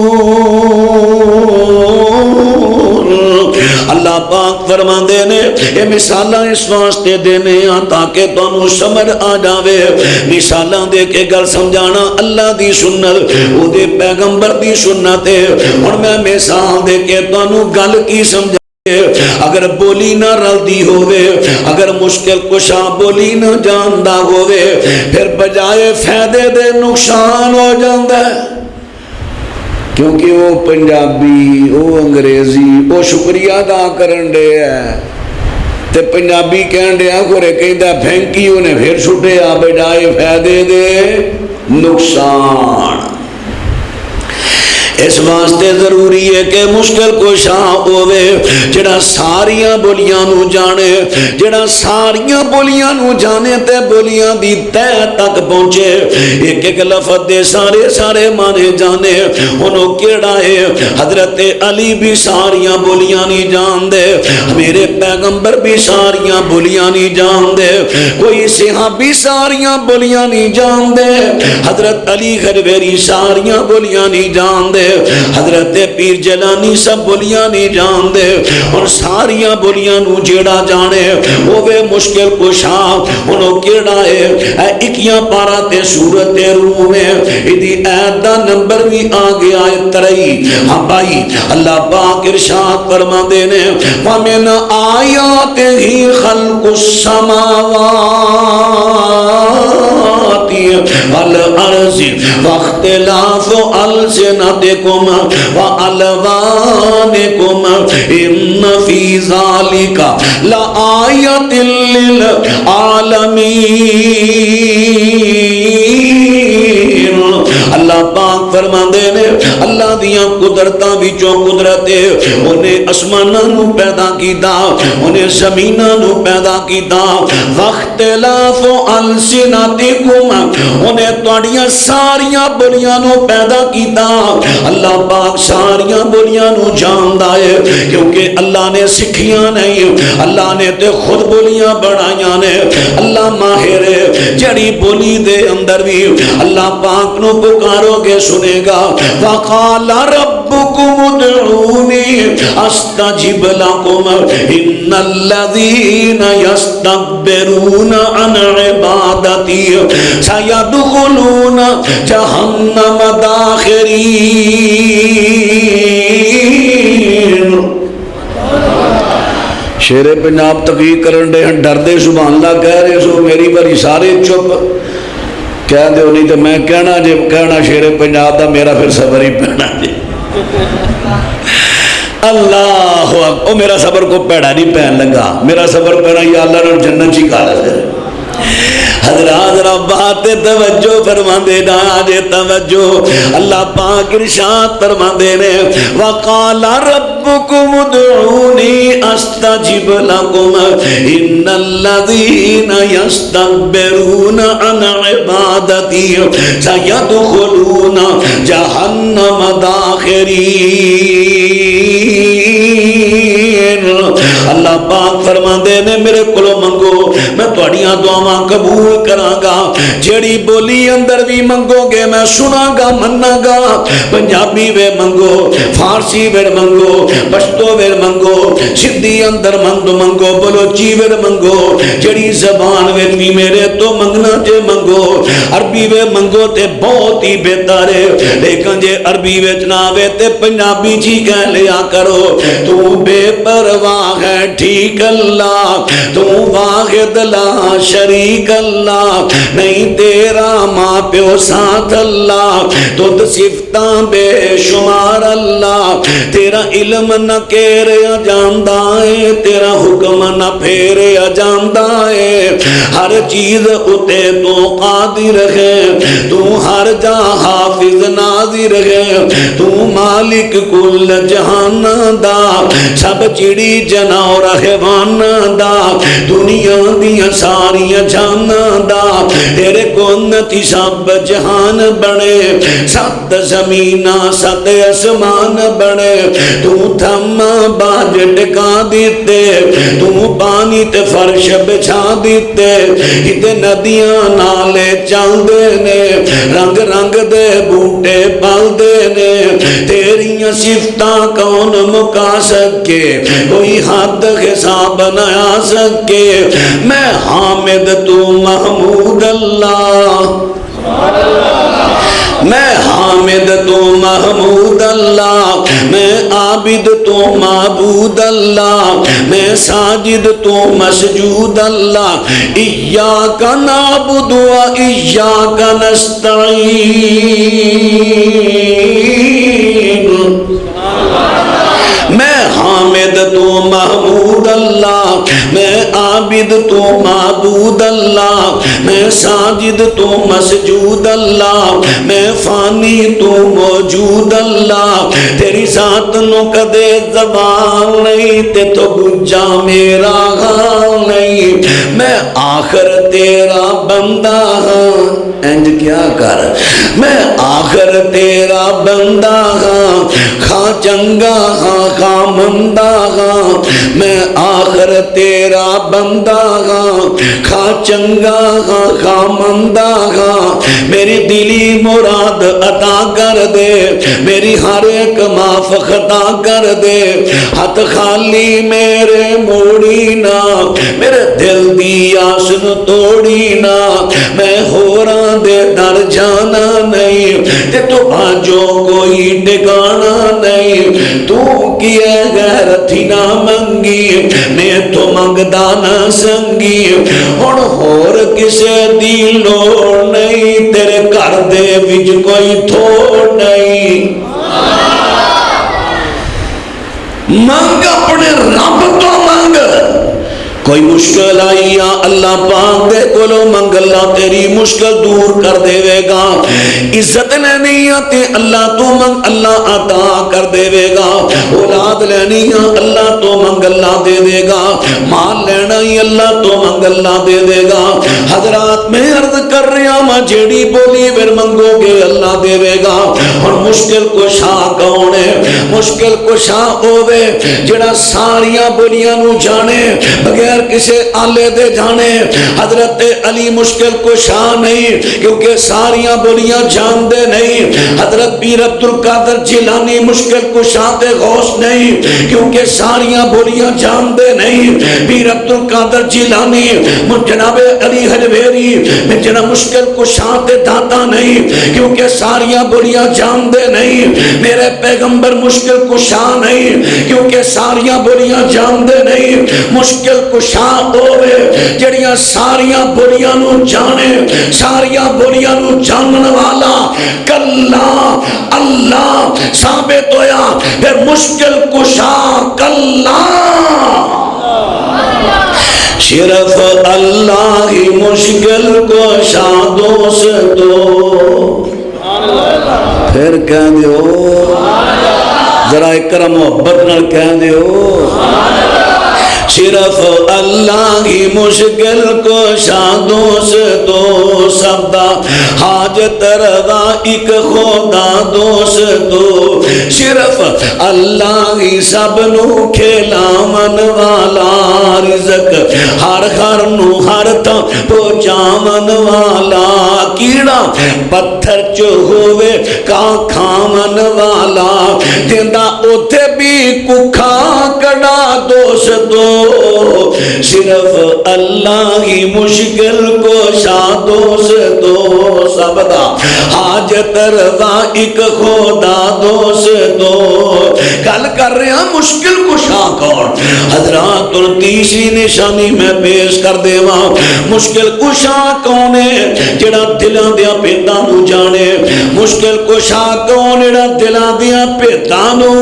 اللہ پاک فرماندے نے یہ مثالاں اس واسطے دینے ہاں تاکہ تانوں سمجھ آ جاوے. مثالاں دے کے گل سمجھانا اللہ دی سنت, او دے پیغمبر دی سنت ہے. ہن میں مثال دے کے تانوں گل کی سمجھا. اگر بولی نہ رلدی ہوئے, اگر مشکل کشا بولی نہ جاندا ہوئے, پھر بجائے فائدے دے نقصان ہو جاندا ہے. کیونکہ وہ پنجابی وہ انگریزی وہ شکریہ ادا کرن دے ہے تے پنجابی کہن دیا گورے کہندا پھینکی انہیں پھر چھٹیا بجائے فائدے دے نقصان. اس واسطے ضروری ہے کہ مشکل کو شاہ ہوئے جڑا ساریاں بولیاں نو جانے, جڑا ساریاں بولیاں نو جانے تے بولیاں دی تہ تک پہنچے. ایک ایک لفظ دے سارے مانے جانے. انہوں کیڑا ہے حضرت علی بھی ساریاں بولیاں نہیں جان دے, میرے پیغمبر بھی ساریاں بولیاں نہیں جان دے, کوئی صحابی ساریاں بولیاں نہیں جان دے, حضرت علی غرویری ساریاں بولیاں نہیں جان دے, حضرت پیر جلانی سب بولیاں نہیں جان دے. اور ساریاں بولیاں نو جیڑا جانے ہوئے مشکل کشا. انہوں کیڑا ہے اے اکیاں پارا تے سورت روح میں ادھی عید دا نمبر بھی آگے آئے 23. ہاں بھائی اللہ پاک ارشاد فرما دینے وَمِنْ آیَاتِهِ خَلْقُ السَّمَاوَاتِ وَالْأَرْضِ واختلاف السنتکم والوانکم ان فی ذالک لآیۃ للعالمین۔ اللہ پاک فرماندے نے اللہ دیاں قدرتاں وچوں قدرت ہے، انہیں آسماناں نو پیدا کیتا، انہیں زمیناں نو پیدا کیتا، واختلاف السنتکم انہیں تواڈیاں ساریاں بولیاں نو پیدا کیتا۔ اللہ پاک ساریاں بولیاں نو جاندا ہے کیونکہ اللہ نے سکھیاں نہیں، اللہ نے تے خود بولیاں بنائیاں نے۔ اللہ ماہر ہے، جڑی بولی دے اندر بھی اللہ پاک نو پکارو گے سنے گا۔ وقال ربکم ادعونی استجب لکم ان الذین یستکبرون عن عبادتی سیدخلون جہنم داخرین۔ شیر پنجاب تقریر کرن دے ہیں، ڈر دے سبحان اللہ کہہ رہے سو، میری باری سارے چپ کہہ دے نہیں تو میں کہنا جے کہنا شیر پنجاب دا میرا پھر صبر ہی پہنا جے۔ اللہ او میرا صبر کو پیڑا نہیں پہن لگا، میرا صبر پہنا یا اللہ نے جنت چی کھالا ہے۔ حضرات ربات توجہ فرما دینا آجے توجہ، اللہ پاک ارشاد فرما دینے وقال ربکم ادعونی استجب لکم ان الذین یستکبرون عن عبادتی سیدخلون جہنم داخرین۔ اللہ پاک فرما دینے میرے کلو منگو میں تواڈیاں دعاواں قبول کراں گا، جیڑی بولی اندر بھی منگو گے میں سنا گا مننا گا۔ پنجابی وے منگو، فارسی وے منگو، پشتو وے منگو، سندھی اندر منگو، بلوچی وے منگو، جیڑی زبان وے بھی میرے تو منگنا جے منگو۔ عربی وے منگو تے بہت ہی بہتر ہے، لیکن جے عربی وے جناوے تے پنجابی جی کہہ لیا کرو۔ تو بے پرواہ ہے ٹھیک اللہ، تو واحد لا شریک اللہ، نہیں تیرا ماں پیو ساتھ اللہ، تو صفتاں بے شمار اللہ، تیرا علم نہ کیرے جاندہ ہے، تیرا حکم نہ پھیرے جاندہ ہے، ہر چیز اتے تو قادر ہے، تو ہر جا حافظ ناظر ہے، تو مالک کل جہان دا، سب چڑی جناور حیوان دا، دنیا دیا ساری جان دا، تیرے کونتی سب جہان بنے، سات زمین سات اسمان بنے، تو تھم باج ٹکا دیتے، تو پانی تے فرش بچھا دیتے، ہتے ندیاں نالے چل دینے، رنگ رنگ دے بوٹے پل دینے، تیریاں صفتاں کون مکا سکے، کوئی حد حساب نہ آ سکے۔ میں حامد تو محمود اللہ، میں حامد تو محمود اللہ، میں عابد تو معبود اللہ، میں ساجد تو مسجود اللہ، ایاک نعبد و ایاک نستعین۔ میں حامد تو محمود اللہ، میں عابد تو معبود اللہ، میں ساجد تو مسجود اللہ، میں فانی تو موجود اللہ، تیری ذات نو کدے زبان نہیں تے تو گنجا میرا حال نہیں، میں آخر تیرا بندہ ہاں، اینج کیا کر، میں آخر تیرا بندہ ہاں، خواہ چنگا ہاں خواہ مندہ ہاں، میں آخر تیرا بندہ ہاں، خواہ چنگا ہاں خواہ مندہ ہاں، میری دلی مراد عطا کر دے، میری ہر ایک معاف خطا کر دے، ہاتھ خالی میرے موڑی نہ، میرے دل دی آس نو توڑی نہ، میں ہوراں دے در جانا نہیں، تے تو بھاجو کوئی ٹکانا نہیں، تو کیے غیرت ہی نہ منگی، میں تو منگدا نہ سنگی، ہن ہور کسے دی لوڑ نہیں، نہیں تیرے گھر دے وچ کوئی تھوڑ نہیں منگ اپنے رب تو منگ کوئی مشکل آئی یا اللہ پاک دے کولو منگ اللہ تیری مشکل دور کر دے گا عزت لینی آتے اللہ تو منگ اللہ عطا کر دے گا اولاد لینی اللہ تو منگ اللہ دے دے گا مال لینا ہی اللہ تو منگ اللہ دے گا حضرات میں عرض کر رہا ماں جیڑی بولی پھر منگو گے اللہ دے گا اور مشکل کشا کون ہے مشکل کشا ہوئے جڑا ساریاں بولیاں نو جانے بغیر کسے آلے دے جانے حضرت علی مشکل کشا نہیں کیونکہ ساریاں بولیاں جان دے نہیں حضرت پیر عبدالقادر جیلانی مشکل کشا دے غوث نہیں کیونکہ ساریاں بولیاں جان دے نہیں پیر عبدالقادر جیلانی جناب علی حجویری میں جناب مشکل کشا دے داتا نہیں کیونکہ ساریاں بولیاں جان دے نہیں میرے پیغمبر مشکل کشا نہیں کیونکہ ساریاں بولیاں جان دے نہیں مشکل کشا ہوئے جڑیاں ساریاں بولیاں نو جانے ساریاں بولیاں نو جانن والا کلا اللہ ثابت ہویا پھر مشکل کشا کلا صرف اللہ ہی مشکل کشا دوستو پھر کہہ دیو ذرا اکرم محبت نال کہہ دیو صرف اللہ ہی مشکل کشا دوستو سب دا حاجت رضا ایک خدا دوستو صرف اللہ ہی سب نو کھیلا من والا رزق ہر ہر نو ہر تا پہنچا من والا کیڑا پتھر چ ہوئے کا کھامن والا دیندہ اوتھے بھی ککھا کڑا دوستو صرف اللہ ہی مشکل کشا دوستو سب دا حاجت رضا ایک خدا دوستو گل کر رہے ہیں مشکل کشا کون حضرات اور تیسری نشانی میں پیش کر دے وہاں مشکل کشا کون ہے جڑا دلان دیا پیدا نو جانے مشکل کشا کون ہے دلان دیا پیدا نو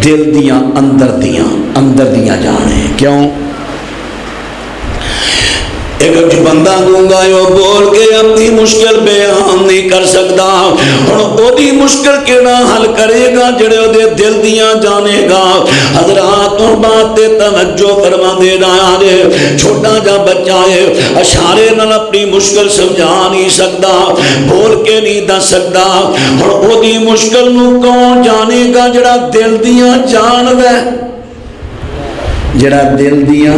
دل دیاں اندر دیاں جانے کیوں ایک بندہ گونگا ہے بول کے اپنی مشکل بیان نہیں کر سکتا اور او دی مشکل کیڑا حل کرے گا جڑے او دے دل دیاں جانے گا حضرات اور بات تے توجہ فرما دے رہا ہے چھوٹا جا بچہ ہے اشارے نال اپنی مشکل سمجھا نہیں سکتا بول کے نہیں دس سکتا اور او دی مشکل نو کون جانے گا جڑا دل دیاں جان دے جڑا دل دیاں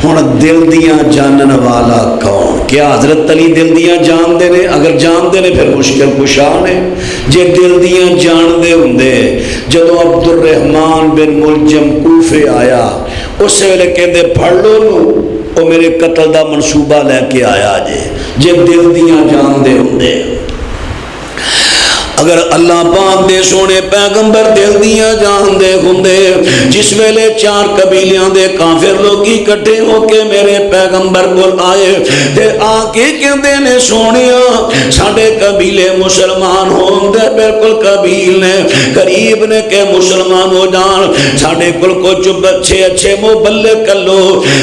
ہن دل دیاں جانن والا کون کیا حضرت علی دل دیاں جان دے نے اگر جان دے نے پھر مشکل کشا نے جے دل دیاں جان دے ہوندے جدو عبد الرحمن بن ملجم کوفے آیا اس ویلے کہندے پڑھ لو نو او میرے قتل دا منصوبہ لے کے آیا جے دل دیاں جان دے ہوندے اگر اللہ پاک دے سونے پیغمبر دل دیاں جان دے ہوندے جس ویلے چار قبیلیاں دے کافر لوگی کٹھے ہو کے میرے پیغمبر کو آئے تے آکے کہندے نے سونیا ساڑے قبیلے مسلمان ہوندے بالکل قبیل نے قریب نے کہ مسلمان ہو جان ساڑے کل کو چپ اچھے مبلغ کر لو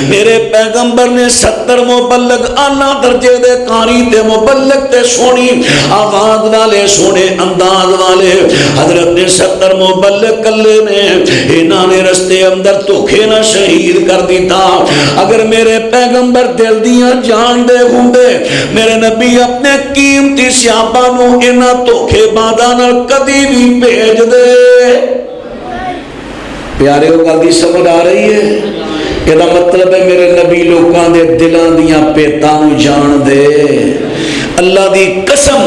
میرے پیغمبر نے 70 مبلغ اعلیٰ درجے دے قاری تے مبلغ تے سونی آواز والے سونے انداز والے حضرت نے 70 مبلغ کلے نے انہاں نے رستے اندر دھوکے نہ شہید کر دیتا اگر میرے پیغمبر دل دیاں جان دے ہوندے میرے نبی اپنے قیمتی صحابہ نو انہاں دھوکے بازاں نال کدی بھی بھیج دے پیارے ہو گل دی سمجھ آ رہی ہے یہ مطلب ہے میرے نبی لوکاں دے دلاں دیاں پیتاں نو جان دے اللہ دی قسم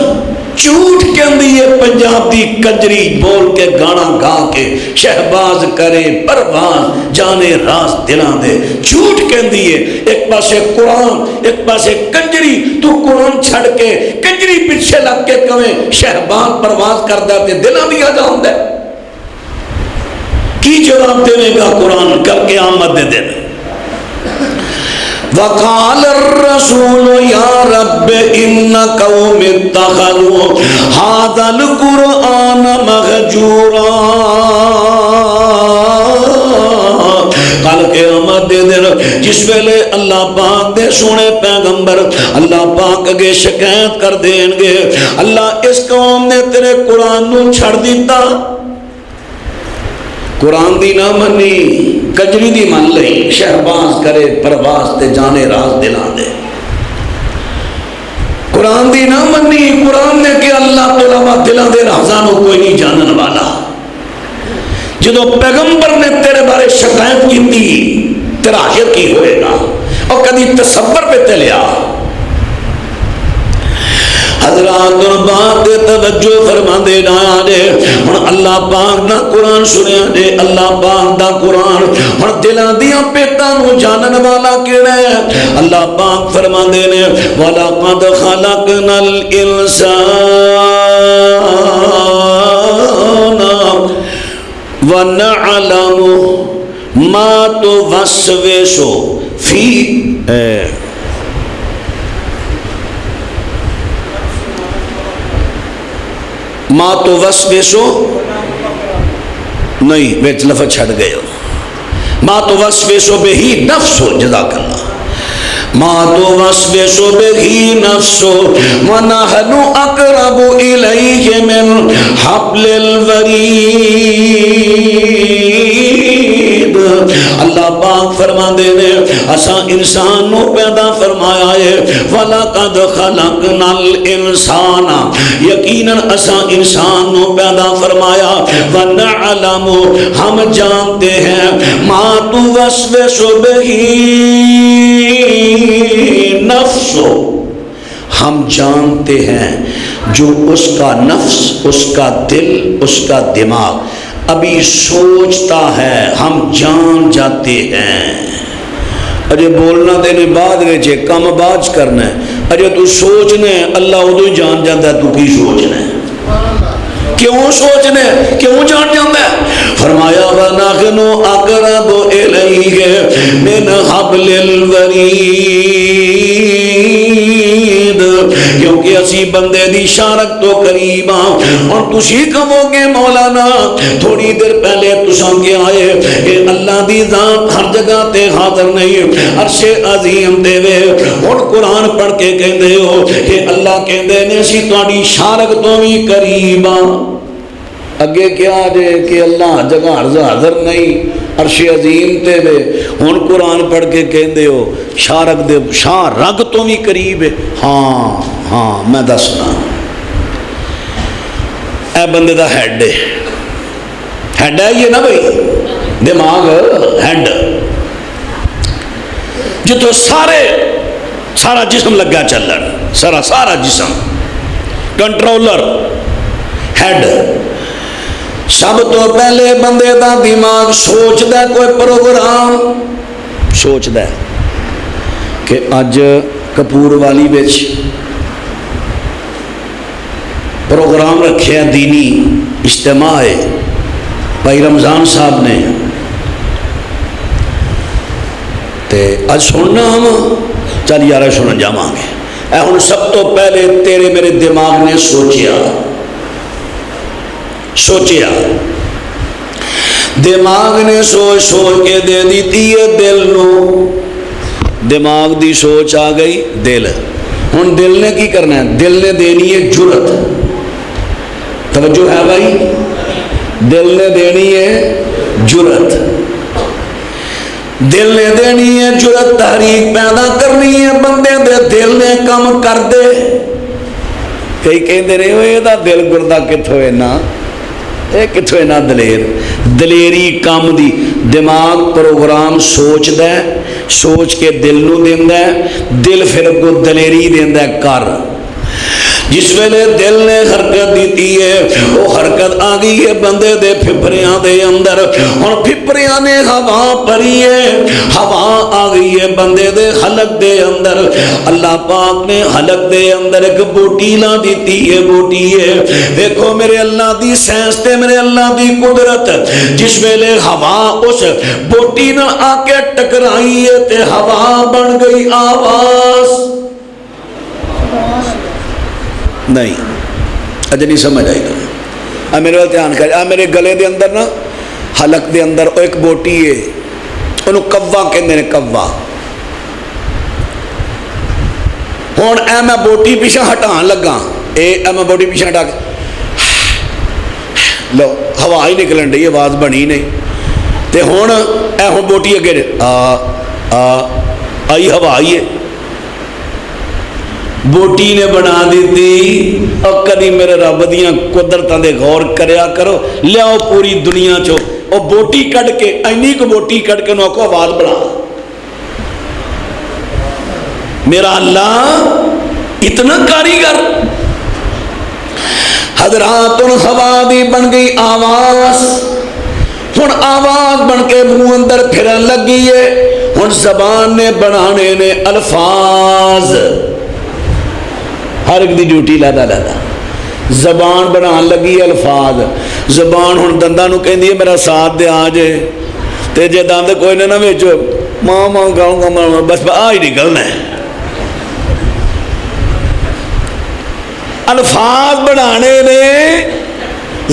جھوٹ کے اندیے پنجاب دی کنجری بول کے گانا گا کے شہباز کرے پرواز جانے راز دلان دے جھوٹ کے اندیے ایک پاسے قرآن ایک پاسے کنجری تو قرآن چھڑ کے کنجری پیچھے لگ کے کہیں شہباز پرواز کر دیتے دلان دیا جاؤں دے کی جواب دینے گا قرآن کر کے آمد دے دینے وقال الرسول یا اتخذوا هذا القرآن مهجورا. کل قیامت دے دن جس ویلے اللہ پاک دے سونے پیغمبر اللہ پاک اگے شکایت کر دیں گے اللہ اس قوم نے تیرے قرآن نو چھڑ دیتا قرآن دی نہ منی کجری دی من لئی شہباز کرے پرواز تے جانے راز دلان دے قرآن دی نہ منی قرآن نے کہ اللہ تو علاوہ دلان دے رازانوں کوئی نہیں جانن والا جدو پیغمبر نے تیرے بارے شکایت کی تھی تیرا آخر کی ہوئے گا اور کدی تصور پہ تلیا حضرات اور بات توجہ فرما دے نہ آجے اور اللہ پاک نہ قرآن سنے آجے اللہ پاک دا قرآن اور دلان دیا پیٹا نو جانن والا کیڑے اللہ پاک فرما دے نے وَلَقَدْ خَلَقْنَا الْإِنسَانَ وَنَعْلَمُ مَا تُوَسْوِسُ فِي ما توسوس نہیں ویچ لفظ چھڑ گئے ما توسوس بہی نفس جزاک اللہ ما توسوس بہی نفس وَنَحْنُ أَقْرَبُ إِلَيْهِ مِنْ حَبْلِ الْوَرِيدِ. اللہ پاک فرما دے نے اسا انسان نو پیدا فرمایا ہے وَلَقَدْ خَلَقْنَا الْإِنسَانَ یقیناً اسا انسان نو پیدا فرمایا وَنَعْلَمُ ہم جانتے ہیں مَا تُوَسْوِسُ بِهِ نفس ہم جانتے ہیں جو اس کا نفس اس کا دل اس کا دماغ ابھی سوچتا ہے ہم جان جاتے ہیں اجے بولنا دینے بعد ویچے کم باز کرنا ہے اجے تو سوچنے اللہ ادو ہی جان جاتا ہے تو کی سوچنا ہے کیوں سوچنے کیوں جان جاتا ہے فرمایا وَنَحْنُ أَقْرَبُ إِلَيْهِ مِنْ حَبْلِ الْوَرِيدِ کیونکہ اسی بندے دی شارک تو قریب ہاں اور تسی کہو گے مولانا تھوڑی دیر پہلے تساں کے آئے کہ اللہ دی ذات ہر جگہ تے حاضر نہیں عرش عظیم دے وے اور قرآن پڑھ کے کہندے ہو کہ اللہ کہندے نے اسی تہاڈی شارک تو بھی قریب ہاں اگے کیا جے کہ اللہ جگہ حاضر نہیں عرش عظیم تے وے ہن قرآن پڑھ کے کہندے ہو شارک دے شارک تو بھی قریب ہے ہاں ہاں میں دسنا اے بندے دا ہیڈ ہے یہ نا بھائی دماغ ہیڈ جتوں سارا جسم لگا چلن سارا جسم کنٹرولر ہیڈ سب تو پہلے بندے دا دماغ سوچدا کوئی پروگرام سوچدا کہ اج کپور والی بچ پروگرام رکھیا دینی اجتماع ہے بھائی رمضان صاحب نے تے اج سننا ہم چل یار سنن جاواں گے اے ہن سب تو پہلے تیرے میرے دماغ نے سوچیا دماغ نے سوچ کے دے دیتی ہے دل نو دماغ دی سوچ آ گئی دل ہن دل نے کی کرنا ہے دل نے دینی ہے جرت توجہ ہے بھائی دل نے دینی ہے جرت دل نے دینی ہے جرت تحریک پیدا کرنی ہے بندے دے دل نے کم کر دے کئی کہندے رہے ہوئے دا دل گردہ کتھوں ہے نا کتھوں نہ دلیری کام دی دماغ پروگرام سوچ کے دل نو دیندا ہے دل پھر کو دلیری دیندا ہے کر جس ویلے دل نے حرکت دیتی ہے وہ حرکت آ گئی ہے بندے دے پھپریاں دے اندر اور پھپریاں نے ہوا پری ہے ہوا آ گئی ہے بندے دے حلق دے اندر اللہ پاک نے حلق دے اندر ایک بوٹی لا دیتی ہے بوٹی ہے دیکھو میرے اللہ دی سائنس تے میرے اللہ دی قدرت جس ویلے ہوا اس بوٹی نہ آ کے ٹکرائی ہے تے ہوا بن گئی آواز نہیں اجے نہیں سمجھ آئی تو میرے وال دھیان کر میرے گلے دے اندر نا حلق دے اندر ایک بوٹی ہے انہوں کوا کہندے نے کوا ہوں اے میں بوٹی پیچھے ہٹان لگا اے میں بوٹی پیچھے ہٹا کے لو ہوا ہی نکلن رہی آواز بنی نہیں تے ہوں اے ہوں بوٹی اگے آئی ہوا آئی ہے بوٹی نے بنا دیتی اور کدی میرے رب دیاں قدرتاں دے غور کریا کرو لیاؤ پوری دنیا چو اور بوٹی کٹ کے اینی کو بوٹی کٹ کے انہوں کو آواز بنا میرا اللہ اتنا کاریگر حضرات ہوا دی بن گئی آواز ہن آواز بن کے منہ اندر پھرن لگی ہے ہن زبان نے بنانے نے الفاظ ہر ایک دی ڈیوٹی لیدا زبان بنان لگی الفاظ زبان ہن دنداں نو کہندی ہے میرا ساتھ دے آ جے تے جے دند کوئی نہ وچ ماں ماں گاؤں گا بس آ ہی نکلنا ہے الفاظ بنانے نے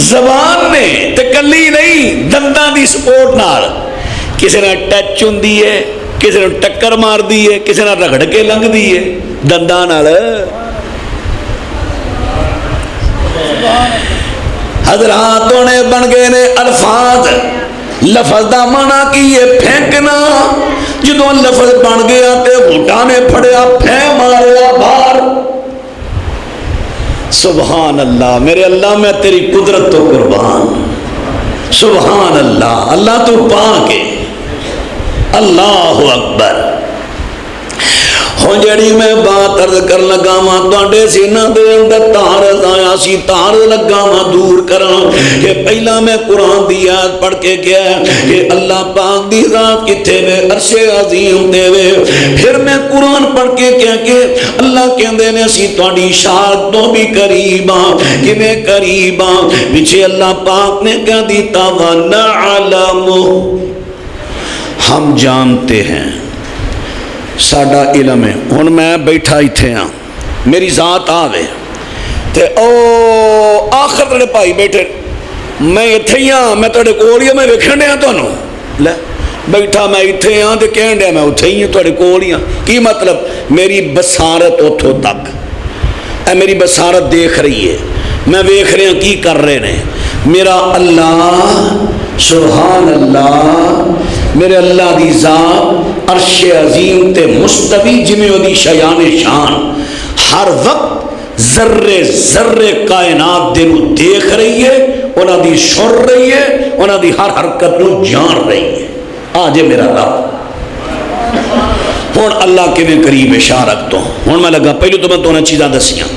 زبان نے تے کلی نہیں دنداں دی سپورٹ نال کسی نے ٹچ ہوندی ہے کسی نے ٹکر مار دی ہے کسی نے رگڑ کے لنگھ دی ہے دنداں نال حضراتوں نے بن گئے نے الفاظ لفظ دا معنی کی یہ پھینکنا جدوں لفظ بن گیا تے گھٹا نے پھڑیا پھین ماریا باہر سبحان اللہ میرے اللہ میں تیری قدرت تو قربان سبحان اللہ اللہ تو پاک ہے اللہ اکبر ہوں جڑی میں بات عرض کر لگا ماں تواڈے سینہ دے اندر تارز آیا سی تارز لگا ماں دور کرن کہ پہلا میں قرآن دی آیت پڑھ کے گیا کہ اللہ پاک دی ذات کتھے وے عرش عظیم تے وے پھر میں قرآن پڑھ کے کیا کہ اللہ کہندے نے اسی تواڈی شان تو بھی قریب ہاں کیویں قریب ہاں پیچھے اللہ پاک نے کہہ دیتا ونعلم ہم جانتے ہیں ساڈا علم ہے ہن میں بیٹھا ایتھے ہاں میری ذات آوے تے او آخر تیرے بھائی بیٹھے میں ایتھے ہی ہاں میں تیرے کول ہی میں ویکھن ڈیا تانوں لے بیٹھا میں ایتھے ہاں تے کہن ڈیا میں اوتھے ہی ہاں تیرے کول ہی ہاں کی مطلب میری بصارت اوتھوں تک اے میری بصارت دیکھ رہی ہے میں ویکھ رہا کی کر رہے نے میرا اللہ سبحان اللہ میرے اللہ دی ذات عرش عظیم تے مستوی جمیں دی شیان شان ہر وقت ذرے ذرے کائنات دے نو دیکھ رہی ہے انہاں دی سن رہی ہے انہاں دی ہر حرکت نو جان رہی ہے آجے میرا رب ہون اللہ کے میں قریب ہے شارک تو ہون میں لگا پہلو تو میں تو انہیں چیزاں دسیاں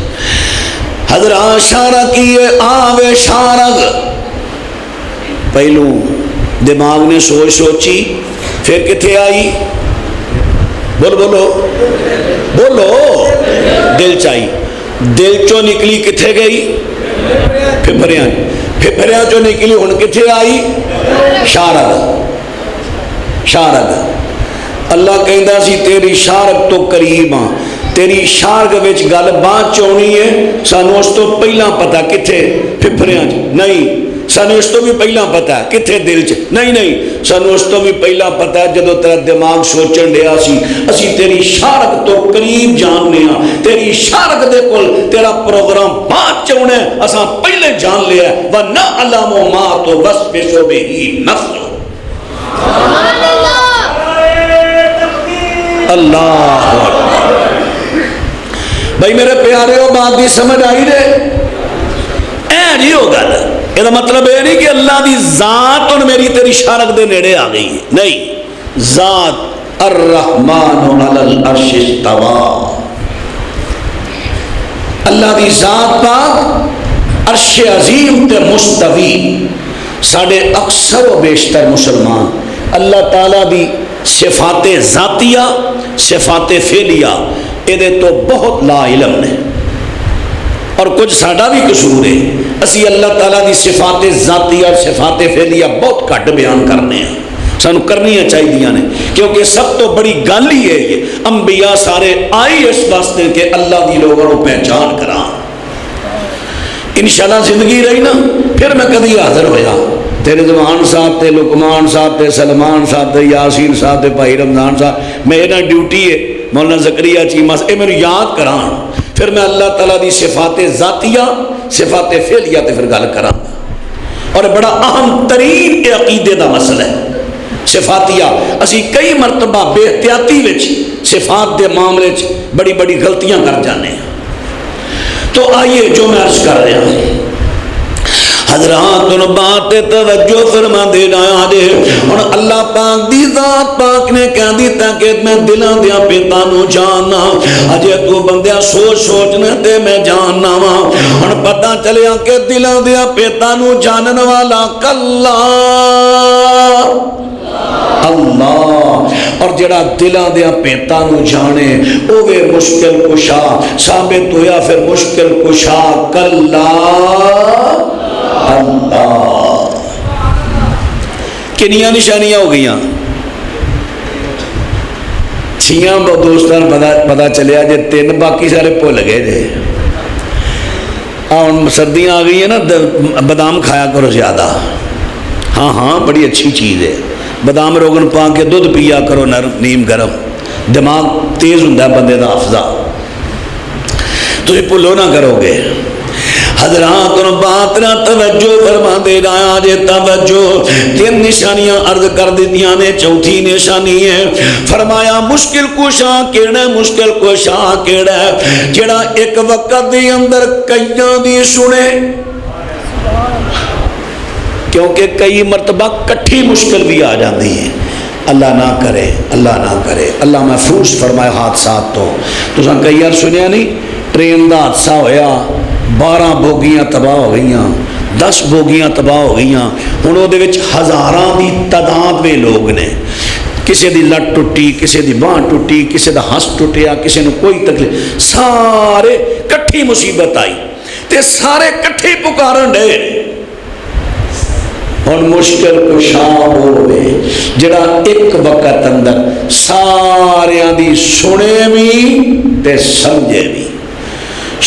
حضرات شارک کیے آوے شارک پہلو دماغ نے سوچ سوچی پھر کتھے آئی بولو دل چاہی دل چو نکلی کتھے گئی پھپھریاں چو نکلی ہن کتھے آئی شارک اللہ کہندا سی تیری شارک تو قریب ہاں تیری شارک وچ گل بات چونی ہے سانو اس تو پہلا پتا کتھے پھپھریاں نہیں سانو اس تو بھی پہلا پتا ہے کتھے دل چ نہیں سانو اس تو بھی پہلا پتا ہے جدو تیرا دماغ سوچن ڈیا سی اسی تیری شارک تو قریب جاننے ہاں تیری شارک دے کول تیرا پروگرام بات چونے اساں پہلے جان لیا ہے وَنَعْلَمُ مَا تُوَسْوِسُ بِهِ نَفْسُهُ اللہ بھائی میرے پیارے ہو بات بھی سمجھ آئی رہے اے جی ہو گل یہ مطلب یہ نہیں کہ اللہ دی ذات اور میری تیری شارک دے نیڑے آ گئی ہے نہیں ذات الرحمن علی العرش استوى اللہ دی ذات پاک عرش عظیم تے مستوی ساڑھے اکثر و بیشتر مسلمان اللہ تعالیٰ دی صفات ذاتیہ صفات فعلیہ یہ تو بہت لا علم نے اور کچھ ساڈا بھی قصور ہے اسی اللہ تعالیٰ دی صفات ذاتیہ اور صفات فعلیہ بہت گھٹ بیان کرنے ہیں سانو کرنیاں چاہیے نے کیونکہ سب تو بڑی گل ہی ہے یہ انبیاء سارے آئی اس واسطے کہ اللہ دی لوگوں کو پہچان کران انشاءاللہ زندگی رہی نا پھر میں کدی حاضر ہویا تیرے زمان صاحب تے لقمان صاحب تے سلمان صاحب تے یاسین صاحب تے بھائی رمضان صاحب میرا ڈیوٹی ہے مولانا زکریا چیمہ سے میرے یاد کران پھر میں اللہ تعالیٰ دی صفات ذاتیہ صفات فعلیہ تے پھر گل کران اور بڑا اہم ترین عقیدے دا مسئلہ ہے صفاتیہ اسی کئی مرتبہ بے احتیاطی وچ صفات دے معاملے بڑی بڑی غلطیاں کر جانے ہیں تو آئیے جو میں عرض کر رہا ہوں حضرات ان بات توجہ فرما دے رہا دے اور اللہ پاک دی ذات پاک نے کہہ دیتا کہ میں دلان دیا پیتانو جاننا اجے تو بندیا سوچ سوچنے تے میں جاننا اور پتہ چلیا کہ دلان دیا پیتانو جانن والا کلا اللہ اور جڑا دلان دیا پیتانو جانے اوے مشکل کشا ثابت ہویا پھر مشکل کشا کلا اللہ کنیاں نشانیاں ہو گئیاں چھیاں دوستان پتا چلیا جے 3 باقی سارے بھول گئے جے سردیاں آ گئی ہیں نا بادام کھایا کرو زیادہ ہاں ہاں بڑی اچھی چیز ہے بادام روغن پا کے دودھ پیا کرو نرم نیم گرم دماغ تیز ہوندا ہے بندے دا حافظہ تسی بھولو نہ کرو گے حضرات ان بات نہ توجہ فرما دے رہا جے توجہ 3 نشانیاں عرض کر دیتیاں نے چوتھی نشانی ہے فرمایا مشکل کشا کیڑا مشکل کشا کیڑا جڑا ایک وقت دے اندر کئیاں دی سنے کیونکہ کئی مرتبہ کٹھی مشکل بھی آ جاتی ہے اللہ نہ کرے اللہ محفوظ فرمائے حادثات تو سن کئی یار سنیا نہیں ٹرین دا حادثہ ہویا 12 بوگیاں تباہ ہو گئیاں 10 بوگیاں تباہ ہو گئیاں ہن او دے وچ ہزاراں دی تعداد میں لوگ نے کسی دی لٹ ٹوٹی کسی دی باں ٹوٹی کسی دا ہنس ٹوٹیا کسی نو کوئی تکلیف سارے کٹھی مصیبت آئی تے سارے کٹھی پکارن ڈے اور مشکل کشا ہوئے جڑا ایک وقت اندر ساریاں دی سنے بھی تے سمجھے بھی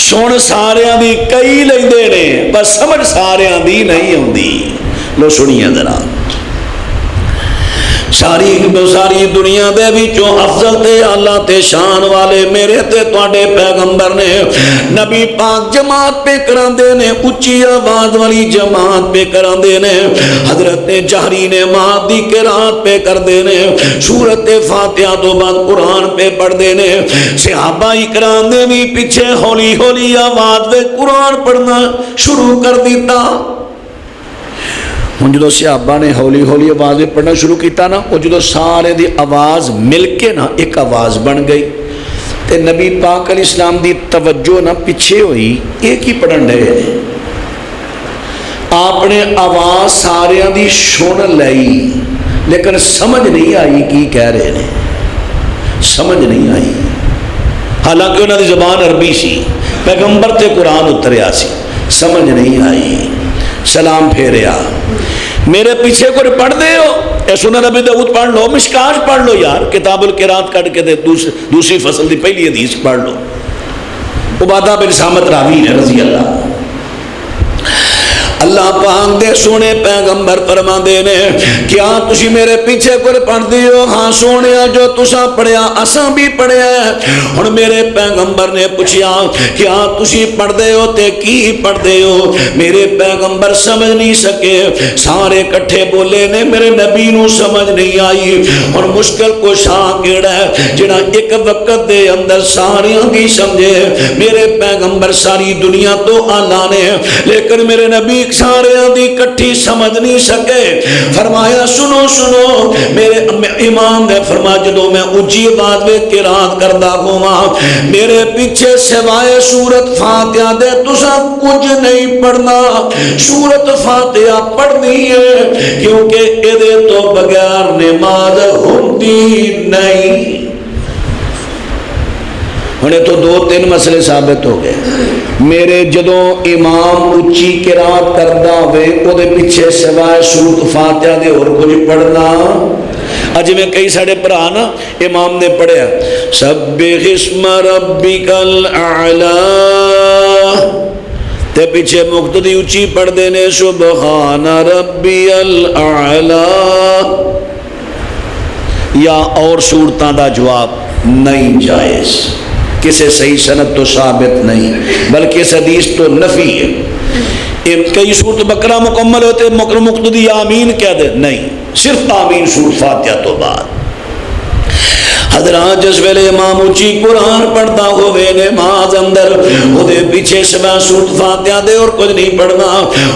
سن ساریاں دی کئی لیندے نے بس سمجھ ساریاں دی نہیں ہوندی لو سنیے ذرا ساری دنیا دے وچوں افضل تے اللہ تے شان والے میرے تے تواڈے پیغمبر نے نبی پاک جماعت پہ کراندے نے اچھی آواز والی جماعت پہ کراندے نے حضرت جہری نے ماں دی قرات پہ کردے نے سورت فاتحہ تو بعد قرآن پہ پڑھ دے نے صحابہ اکرام نے بھی پیچھے ہولی ہولی آواز پہ قرآن پڑھنا شروع کر دیتا ہوں جدو صحابہ نے ہولی ہولی آواز میں پڑھنا شروع کیتا نا وہ جدو سارے دی آواز مل کے نا ایک آواز بن گئی تے نبی پاک علیہ السلام دی توجہ نا پیچھے ہوئی ایک ہی پڑھن رہے آپ نے آواز سارے دی سن لئی لیکن سمجھ نہیں آئی کی کہہ رہے نے سمجھ نہیں آئی حالانکہ انہوں دی زبان عربی سی پیغمبر تے قرآن اتریا سی سمجھ نہیں آئی سلام پھیریا میرے پیچھے کو پڑھ دے ہو اے سنن نبی داؤد پڑھ لو مشکاش پڑھ لو یار کتاب القرات کٹ کے دے دوسری فصل دی پہلی حدیث پڑھ لو عبادہ بن صامت راوی نے رضی اللہ پاک دے سونے پیغمبر فرما دے نے کیا تسی میرے پیچھے کو پڑھ دیو ہاں سونیا جو تسا پڑھیا اساں بھی پڑھیا ہے اور میرے پیغمبر نے پوچھیا کیا تسی پڑھ دے ہو تے کی پڑھ دے ہو میرے پیغمبر سمجھ نہیں سکے سارے کٹھے بولے نے میرے نبی نو سمجھ نہیں آئی اور مشکل کو شاہ کیڑا ہے جڑا ایک وقت دے اندر ساریاں دی سمجھے میرے پیغمبر ساری دنیا تو آلہ نے لیکن میرے نبی سارے دی کٹھی سمجھ نہیں سکے فرمایا سنو سنو میرے امام نے فرمایا جدو میں اونچی آواز میں قرات کردا ہوا میرے پیچھے سوائے سورت فاتحہ دے تسا کچھ نہیں پڑھنا سورت فاتحہ پڑھنی ہے کیونکہ ادھے تو بغیر نماز ہوتی نہیں انہیں تو 2-3 مسئلے ثابت ہو گئے میرے جدوں امام اچھی قرات کردہ ہوئے وہ دے پیچھے سوائے سورت فاتحہ دے اور کچھ پڑھنا اج میں کئی ساڑھے پرانا امام نے پڑھیا سبح اسم ربک الاعلی تے پیچھے مقتدی اچھی پڑھ دینے سبحان ربی الاعلی، یا اور صورتاں دا جواب نہیں جائز، کسی صحیح سند تو ثابت نہیں، بلکہ اس حدیث تو نفی ہے۔ کئی صورت بقرہ مکمل ہوتے مقتدی آمین کہہ دے، نہیں، صرف آمین سورۃ فاتحہ تو بعد۔ حضرات جس ویلے امام اچھی قرآن پڑھتا ہوئے نماز اندر وہ دے پیچھے سوا سورۃ فاتحہ دے اور کچھ نہیں پڑھنا۔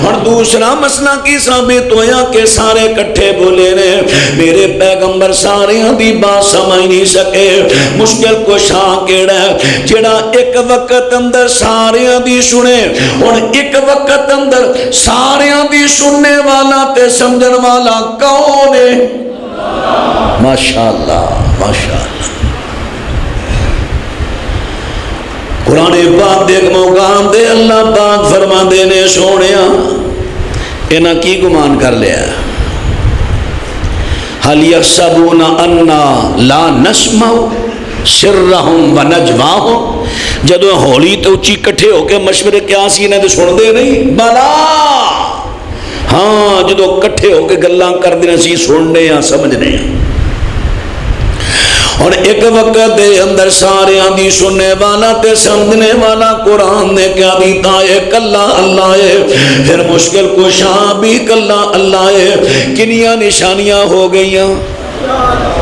اور دوسرا مسئلہ کی ثابت ہویا کہ سارے کٹھے بولے نے، میرے پیغمبر سارے دی بات سمجھ نہیں سکے۔ مشکل کشا کیڑا ہے جڑا ایک وقت اندر سارے دی سنے، اور ایک وقت اندر سارے دی سننے والا تے سمجھن والا کون ہے؟ ماشاءاللہ ماشاءاللہ۔ قرآن پاک دے مقام دے اللہ پاک فرما دے نے سونیا انہاں کی گمان کر لیا، حل یحسبون انا لا نسمع سرهم ونجواهم، جدو ہولی تو اچھی کٹھے ہو کے مشورے کیا سی انہیں تو سن دے نہیں، بلا ہاں جدو کٹھے ہو کے گلاں کر دینا سی سننے یا سمجھنے۔ اور ایک وقت دے اندر سارے دی سننے والا تے سمجھنے والا قرآن نے کیا دیتا ہے؟ کلا اللہ ہے۔ پھر مشکل کشا بھی کلا اللہ ہے۔ کنیاں نشانیاں ہو گئیاں؟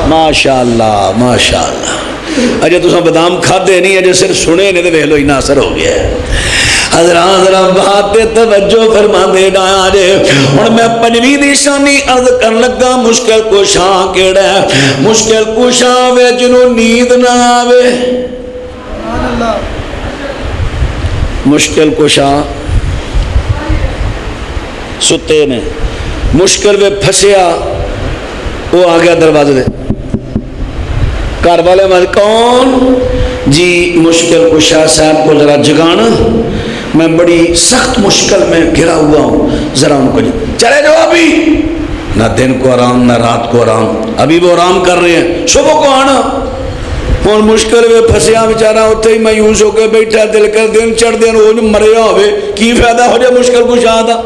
ماشاءاللہ ماشاءاللہ۔ اجے تساں بادام کھادے نہیں، اجے صرف سنے نے تے ویکھ لو اتنا اثر ہو گیا ہے۔ حضرات ذرا بات پہ توجہ فرما دے گا جے۔ اور میں پنجویں نشانی عرض کر لگا مشکل کشا کیڑا ہے؟ مشکل کشا وے جنوں نیند نہ آوے۔ مشکل کشا ستے نے، مشکل وے پھسیا وہ آ گیا دروازے دے، گھر والے مجھ کون جی مشکل کشا صاحب کو ذرا جگانا، میں بڑی سخت مشکل میں گھرا ہوا ہوں، ذرا ان کو چلے جاؤ، ابھی نہ دن کو آرام نہ رات کو آرام، ابھی وہ آرام کر رہے ہیں، صبح کو آنا۔ اور مشکل میں پھسیا بیچارہ اتنے ہی مایوس ہو کے بیٹھا، دل کر دن چڑھ دین روز مریا ہوئے کی فائدہ ہو جائے مشکل کشا دا۔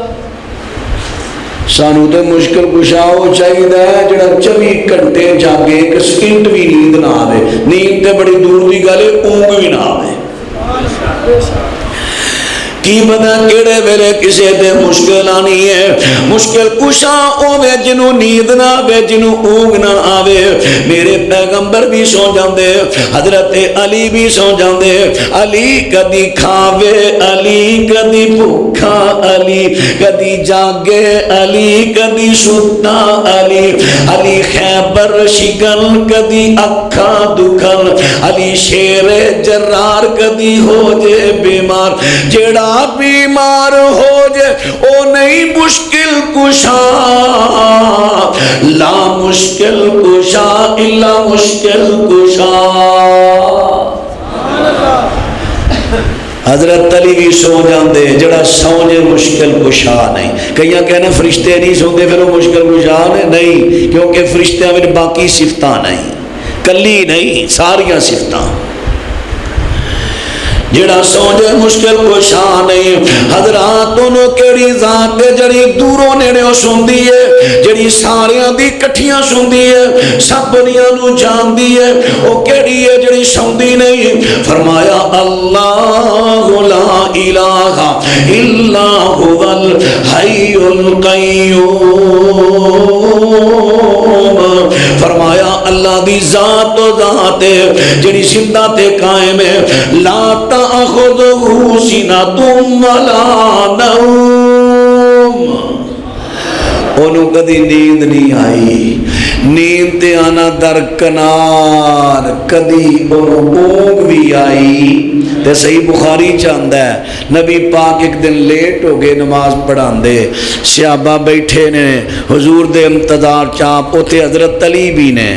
سانو تے مشکل کشا ہو چاہیے جڑا 24 گھنٹے جاگے، ایک سکنٹ بھی نیند نہ آوے، نیند تے بڑی دور دی گل ہے، اونگ بھی نہ آوے۔ کی پتا کیڑے ویلے کسے دے مشکل آنی ہے۔ مشکل کشا ہوے جنوں نیند نہ آوے، جنوں اونگ نہ آوے۔ میرے پیغمبر بھی سو جاندے، حضرت علی بھی سو جاندے، علی کدی کھاوے، علی کدی بھوکا، علی کدی جاگے، علی کدی ستا، علی علی خیبر شکن کدی اکھا دکھن، علی شیر جرار کدی ہو جے بیمار۔ جیڑا بیمار ہو جائے او نہیں مشکل کشا، لا مشکل کشا الا مشکل کشا۔ حضرت علی بھی سو جاندے، جڑا سونے مشکل کشا نہیں۔ کئیاں کہنا فرشتے نہیں سوندے پھر وہ مشکل کشا نہیں، کیونکہ فرشتیاں میں باقی صفتاں نہیں، کلی نہیں، ساریاں صفتاں۔ جڑا سوجے مشکل کشا نہیں۔ حضرات انہوں کیڑی ذات ہے جڑی دوروں نیڑیوں سندی ہے، جڑی ساریاں دی کٹھیاں سندی ہے، سب دنیا نو جان دی ہے، وہ کیڑی ہے جڑی سندی نہیں؟ فرمایا اللہ لا الہ الا هو الحی القیوم۔ فرمایا اللہ دی ذات و ذات ہے جڑی زندہ تے قائم ہے، لا تأخذہ سنۃ ولا نوم، انہوں کدی نیند نہیں آئی، نیند تے آنا درکنار، کدی انہوں اونگ بھی آئی۔ تے صحیح بخاری چاندہ ہے نبی پاک ایک دن لیٹ ہو گئے نماز پڑھان دے، صحابہ بیٹھے نے حضور دے امتدار چاپ، اوتھے حضرت علی بھی نے،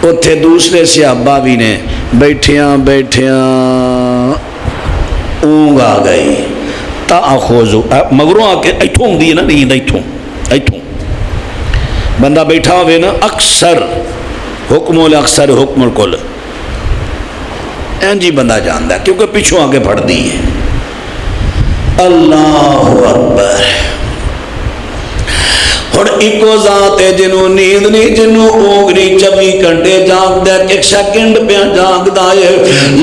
اوتھے دوسرے صحابہ بھی نے، بیٹھیاں بیٹھیاں اونگ آ گئی۔ تاخوذو مگروں آ کے ایتھوں ہوں دی ہے نا نیند، ایتھوں ایتھوں بندہ بیٹھا ہوئے نا، اکثر حکم الاکثر حکم الکل این جی بندہ جاندہ ہے، کیونکہ پیچھوں آگے پڑھ دی ہے۔ اللہ اکبر۔ ہن ایکو ذات ہے جنوں نیند نہیں، جنوں اونگ نہیں، 24 گھنٹے جاگدا ہے، ایک سیکنڈ پہ جاگدا ہے،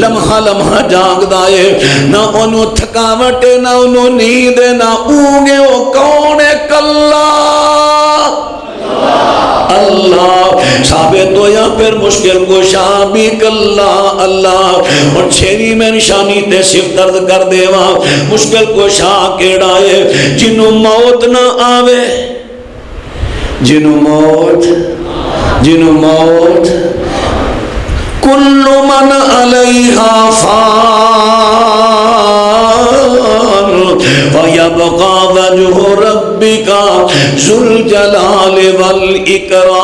لمحہ لمحہ جاگدا ہے، نہ انہوں تھکاوٹ ہے، نہ انہوں نیند ہے، نہ اونگ ہے۔ وہ کون ہے؟ کلا اللہ ثابت ہویا پھر مشکل کشا بھی کلا اللہ۔ اور چھویں میں نشانی تے صرف درد کر دیواں، مشکل کشا کیڑا ہے؟ جنوں موت نہ آوے، جنوں موت کل من علیہا فان ویبقى وجہ ربک ذو الجلال والاکرام۔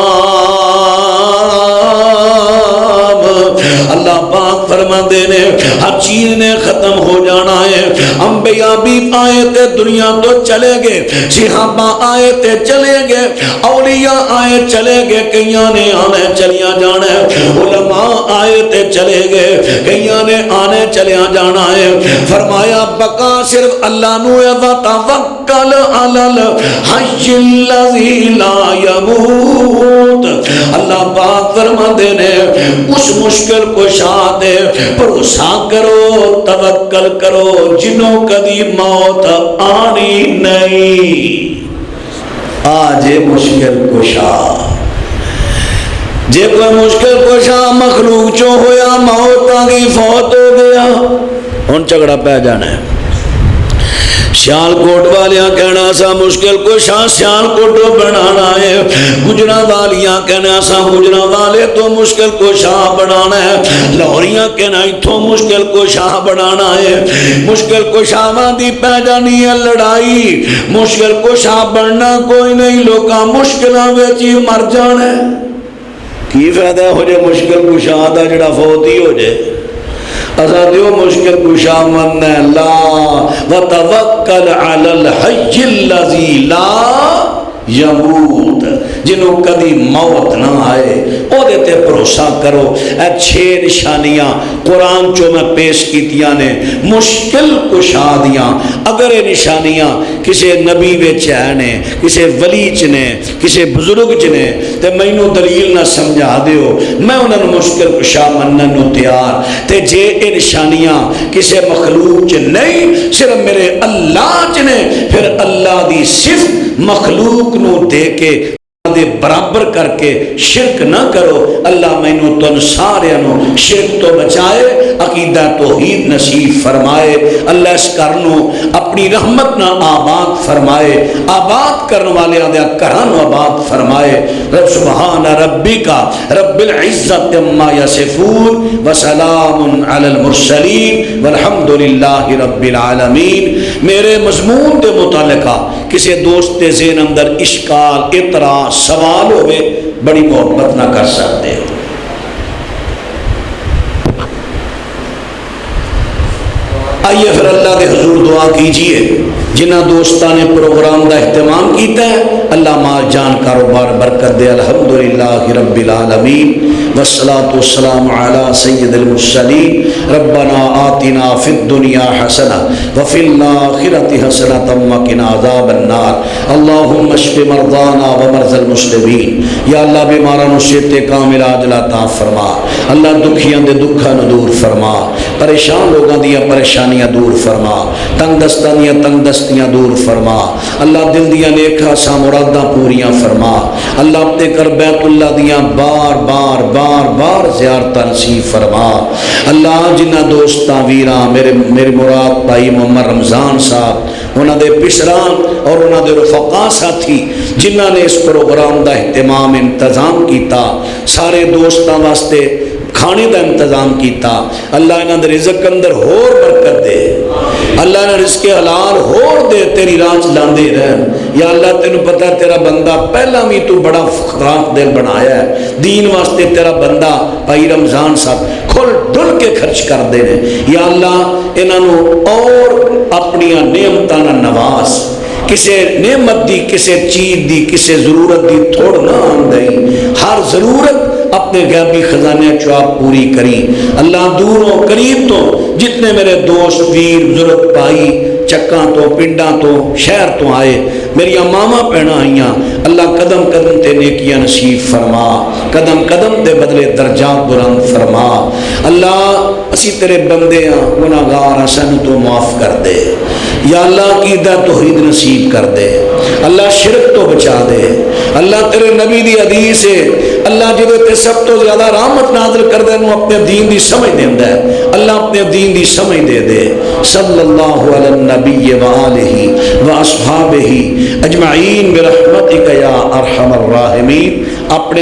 اللہ پاک فرماندے نے ہر چیز نے ختم ہو جانا ہے۔ انبیاء بھی آئے تھے دنیا تو چلے گئے، صحابہ آئے تھے چلے گئے، اولیاء آئے چلے گئے، کئیاں نے آنے چلیاں جانا ہے، علماء آئے تھے چلے گئے، کئیاں نے آنے چلیاں جانا ہے۔ فرمایا بقا صرف اللہ نو ہے، وتوکل علی الحی الذی لا یموت۔ اللہ پاک فرماتے نے اس مشکل کو شاد بھروسہ کرو، توکل کرو، جنوں کبھی موت آنی نہیں۔ آج مشکل کشا جے کوئی مشکل کشا مخلوق چو ہویا، موت آگی فوت ہو گیا، ان جھگڑا پہ جانا ہے۔ سیال کوٹ والیاں کہنا سا مشکل کشا سیال کوٹو بنانا ہے، گجرا والیاں کہنا سا گجرا والے تو مشکل کشا بنانا ہے، لاہوریاں کہنا تو مشکل کشا بنانا ہے۔ مشکل کشا دی پہ جانی ہے لڑائی، مشکل کشا بننا کوئی نہیں، لوگاں مشکلہ ویچی مر جانا ہے۔ کی فائدہ ہو جائے مشکل کشا دا جڑا فوت ہی ہو جائے؟ اسا دیو مشکل کشا من لا وتوکل علی الحی الذی لا یموت، جنہوں کبھی موت نہ آئے او دیتے بھروسہ کرو۔ اے 6 نشانیاں قرآن چو میں پیش کیتیاں نے مشکل کشا دیاں۔ اگر یہ نشانیاں کسی نبی وچ نے، کسی ولی چ نے، کسی بزرگ چ نے تے مینوں دلیل نہ سمجھا دیو، میں انہاں نوں مشکل کشا منن نوں تیار۔ تے جے یہ نشانیاں کسی مخلوق چ نہیں، صرف میرے اللہ چ نے، پھر اللہ دی صفت مخلوق نو دے کے دے برابر کر کے شرک نہ کرو۔ اللہ مینوں تن سارے نو شرک تو بچائے، عقیدہ توحید نصیب فرمائے۔ اللہ اس کرنو اپنی رحمت نہ آباد فرمائے، آباد کرنے والے آدھیا کرن آباد فرمائے۔ رب سبحان ربک رب العزت عما یصفون وسلام علی المرسلین والحمد للہ رب العالمین۔ میرے مضمون دے متعلقہ کسی دوست دے ذہن اندر اشکال، اعتراض، سوال ہوئے، بڑی محبت نہ کر سکتے ہو۔ آئیے پھر اللہ کے حضور دعا کیجئے۔ جنہ دوستان نے پروگرام دا اہتمام کیتا ہے، اللہ مال جان کاروبار برکت دے۔ الحمدللہ رب العالمین والصلاة والسلام علی سید المرسلین۔ ربنا آتنا فی الدنیا حسنہ وفی الآخرۃ حسنۃ وقنا عذاب النار۔ اللہم اشف مرضانا ومرضى المسلمین۔ یا اللہ بیماراں نوں صحت کامل عاجل عطا فرما۔ اللہ دکھیاں دے دکھاں نوں دور فرما، پریشان لوگاں دیاں پریشانیاں دور فرما، تنگ دستاں دیاں تنگ دستیاں دور فرما۔ اللہ دل دیاں نیک آساں مراداں پوریاں فرما۔ اللہ اپنے کر بیت اللہ دیاں بار بار بار بار زیارتاں نصیب فرما۔ اللہ جنہ دوستاں ویراں میرے مراد بھائی محمد رمضان صاحب، انہاں دے پسران اور انہاں دے رفقا ساتھی جنہ نے اس پروگرام دا اہتمام انتظام کیتا، سارے دوستاں واسطے کھانے دا انتظام کیتا، اللہ انہاں دے رزق اندر ہور برکت دے، اللہ نے رزق حلال ہور دے، تیری راہ لاندے رہن۔ یا اللہ تینوں پتہ ہے تیرا بندہ پہلا بھی تو بڑا فقراق دل بنایا ہے، دین واسطے تیرا بندہ بھائی رمضان صاحب کھل ڈل کے خرچ کر دے نے۔ یا اللہ انہاں اور اپنی نعمتاں نال نواز، کسے نعمت دی، کسے چیز دی، کسے ضرورت دی تھوڑ نہ آمدئی، ہر ضرورت اپنے غیبی خزانے چواب پوری کری۔ اللہ دوروں قریب تو جتنے میرے دوست ویر بزرگ بھائی چکاں تو پنڈاں تو شہر تو آئے میری ماواں بھیڑاں آئیاں اللہ قدم قدم تے نیکیاں نصیب فرما قدم قدم تے بدلے درجات بلند فرما اللہ اسی تیرے بندے ہاں گناہگار ہاں سانو تو معاف کر دے یا اللہ عقیدہ توحید نصیب کر دے اللہ شرک تو بچا دے اللہ تیرے نبی دی حدیث ہے اللہ جدے تے سب تو زیادہ رحمت نازل کر دے انہوں اپنے دین دی سمجھ دیندا ہے اللہ اپنے دین دی سمجھ دے دے صلی اللہ علی النبی وآلہ واصحابہ اجمعین برحمتک یا ارحم الراحمین اپنے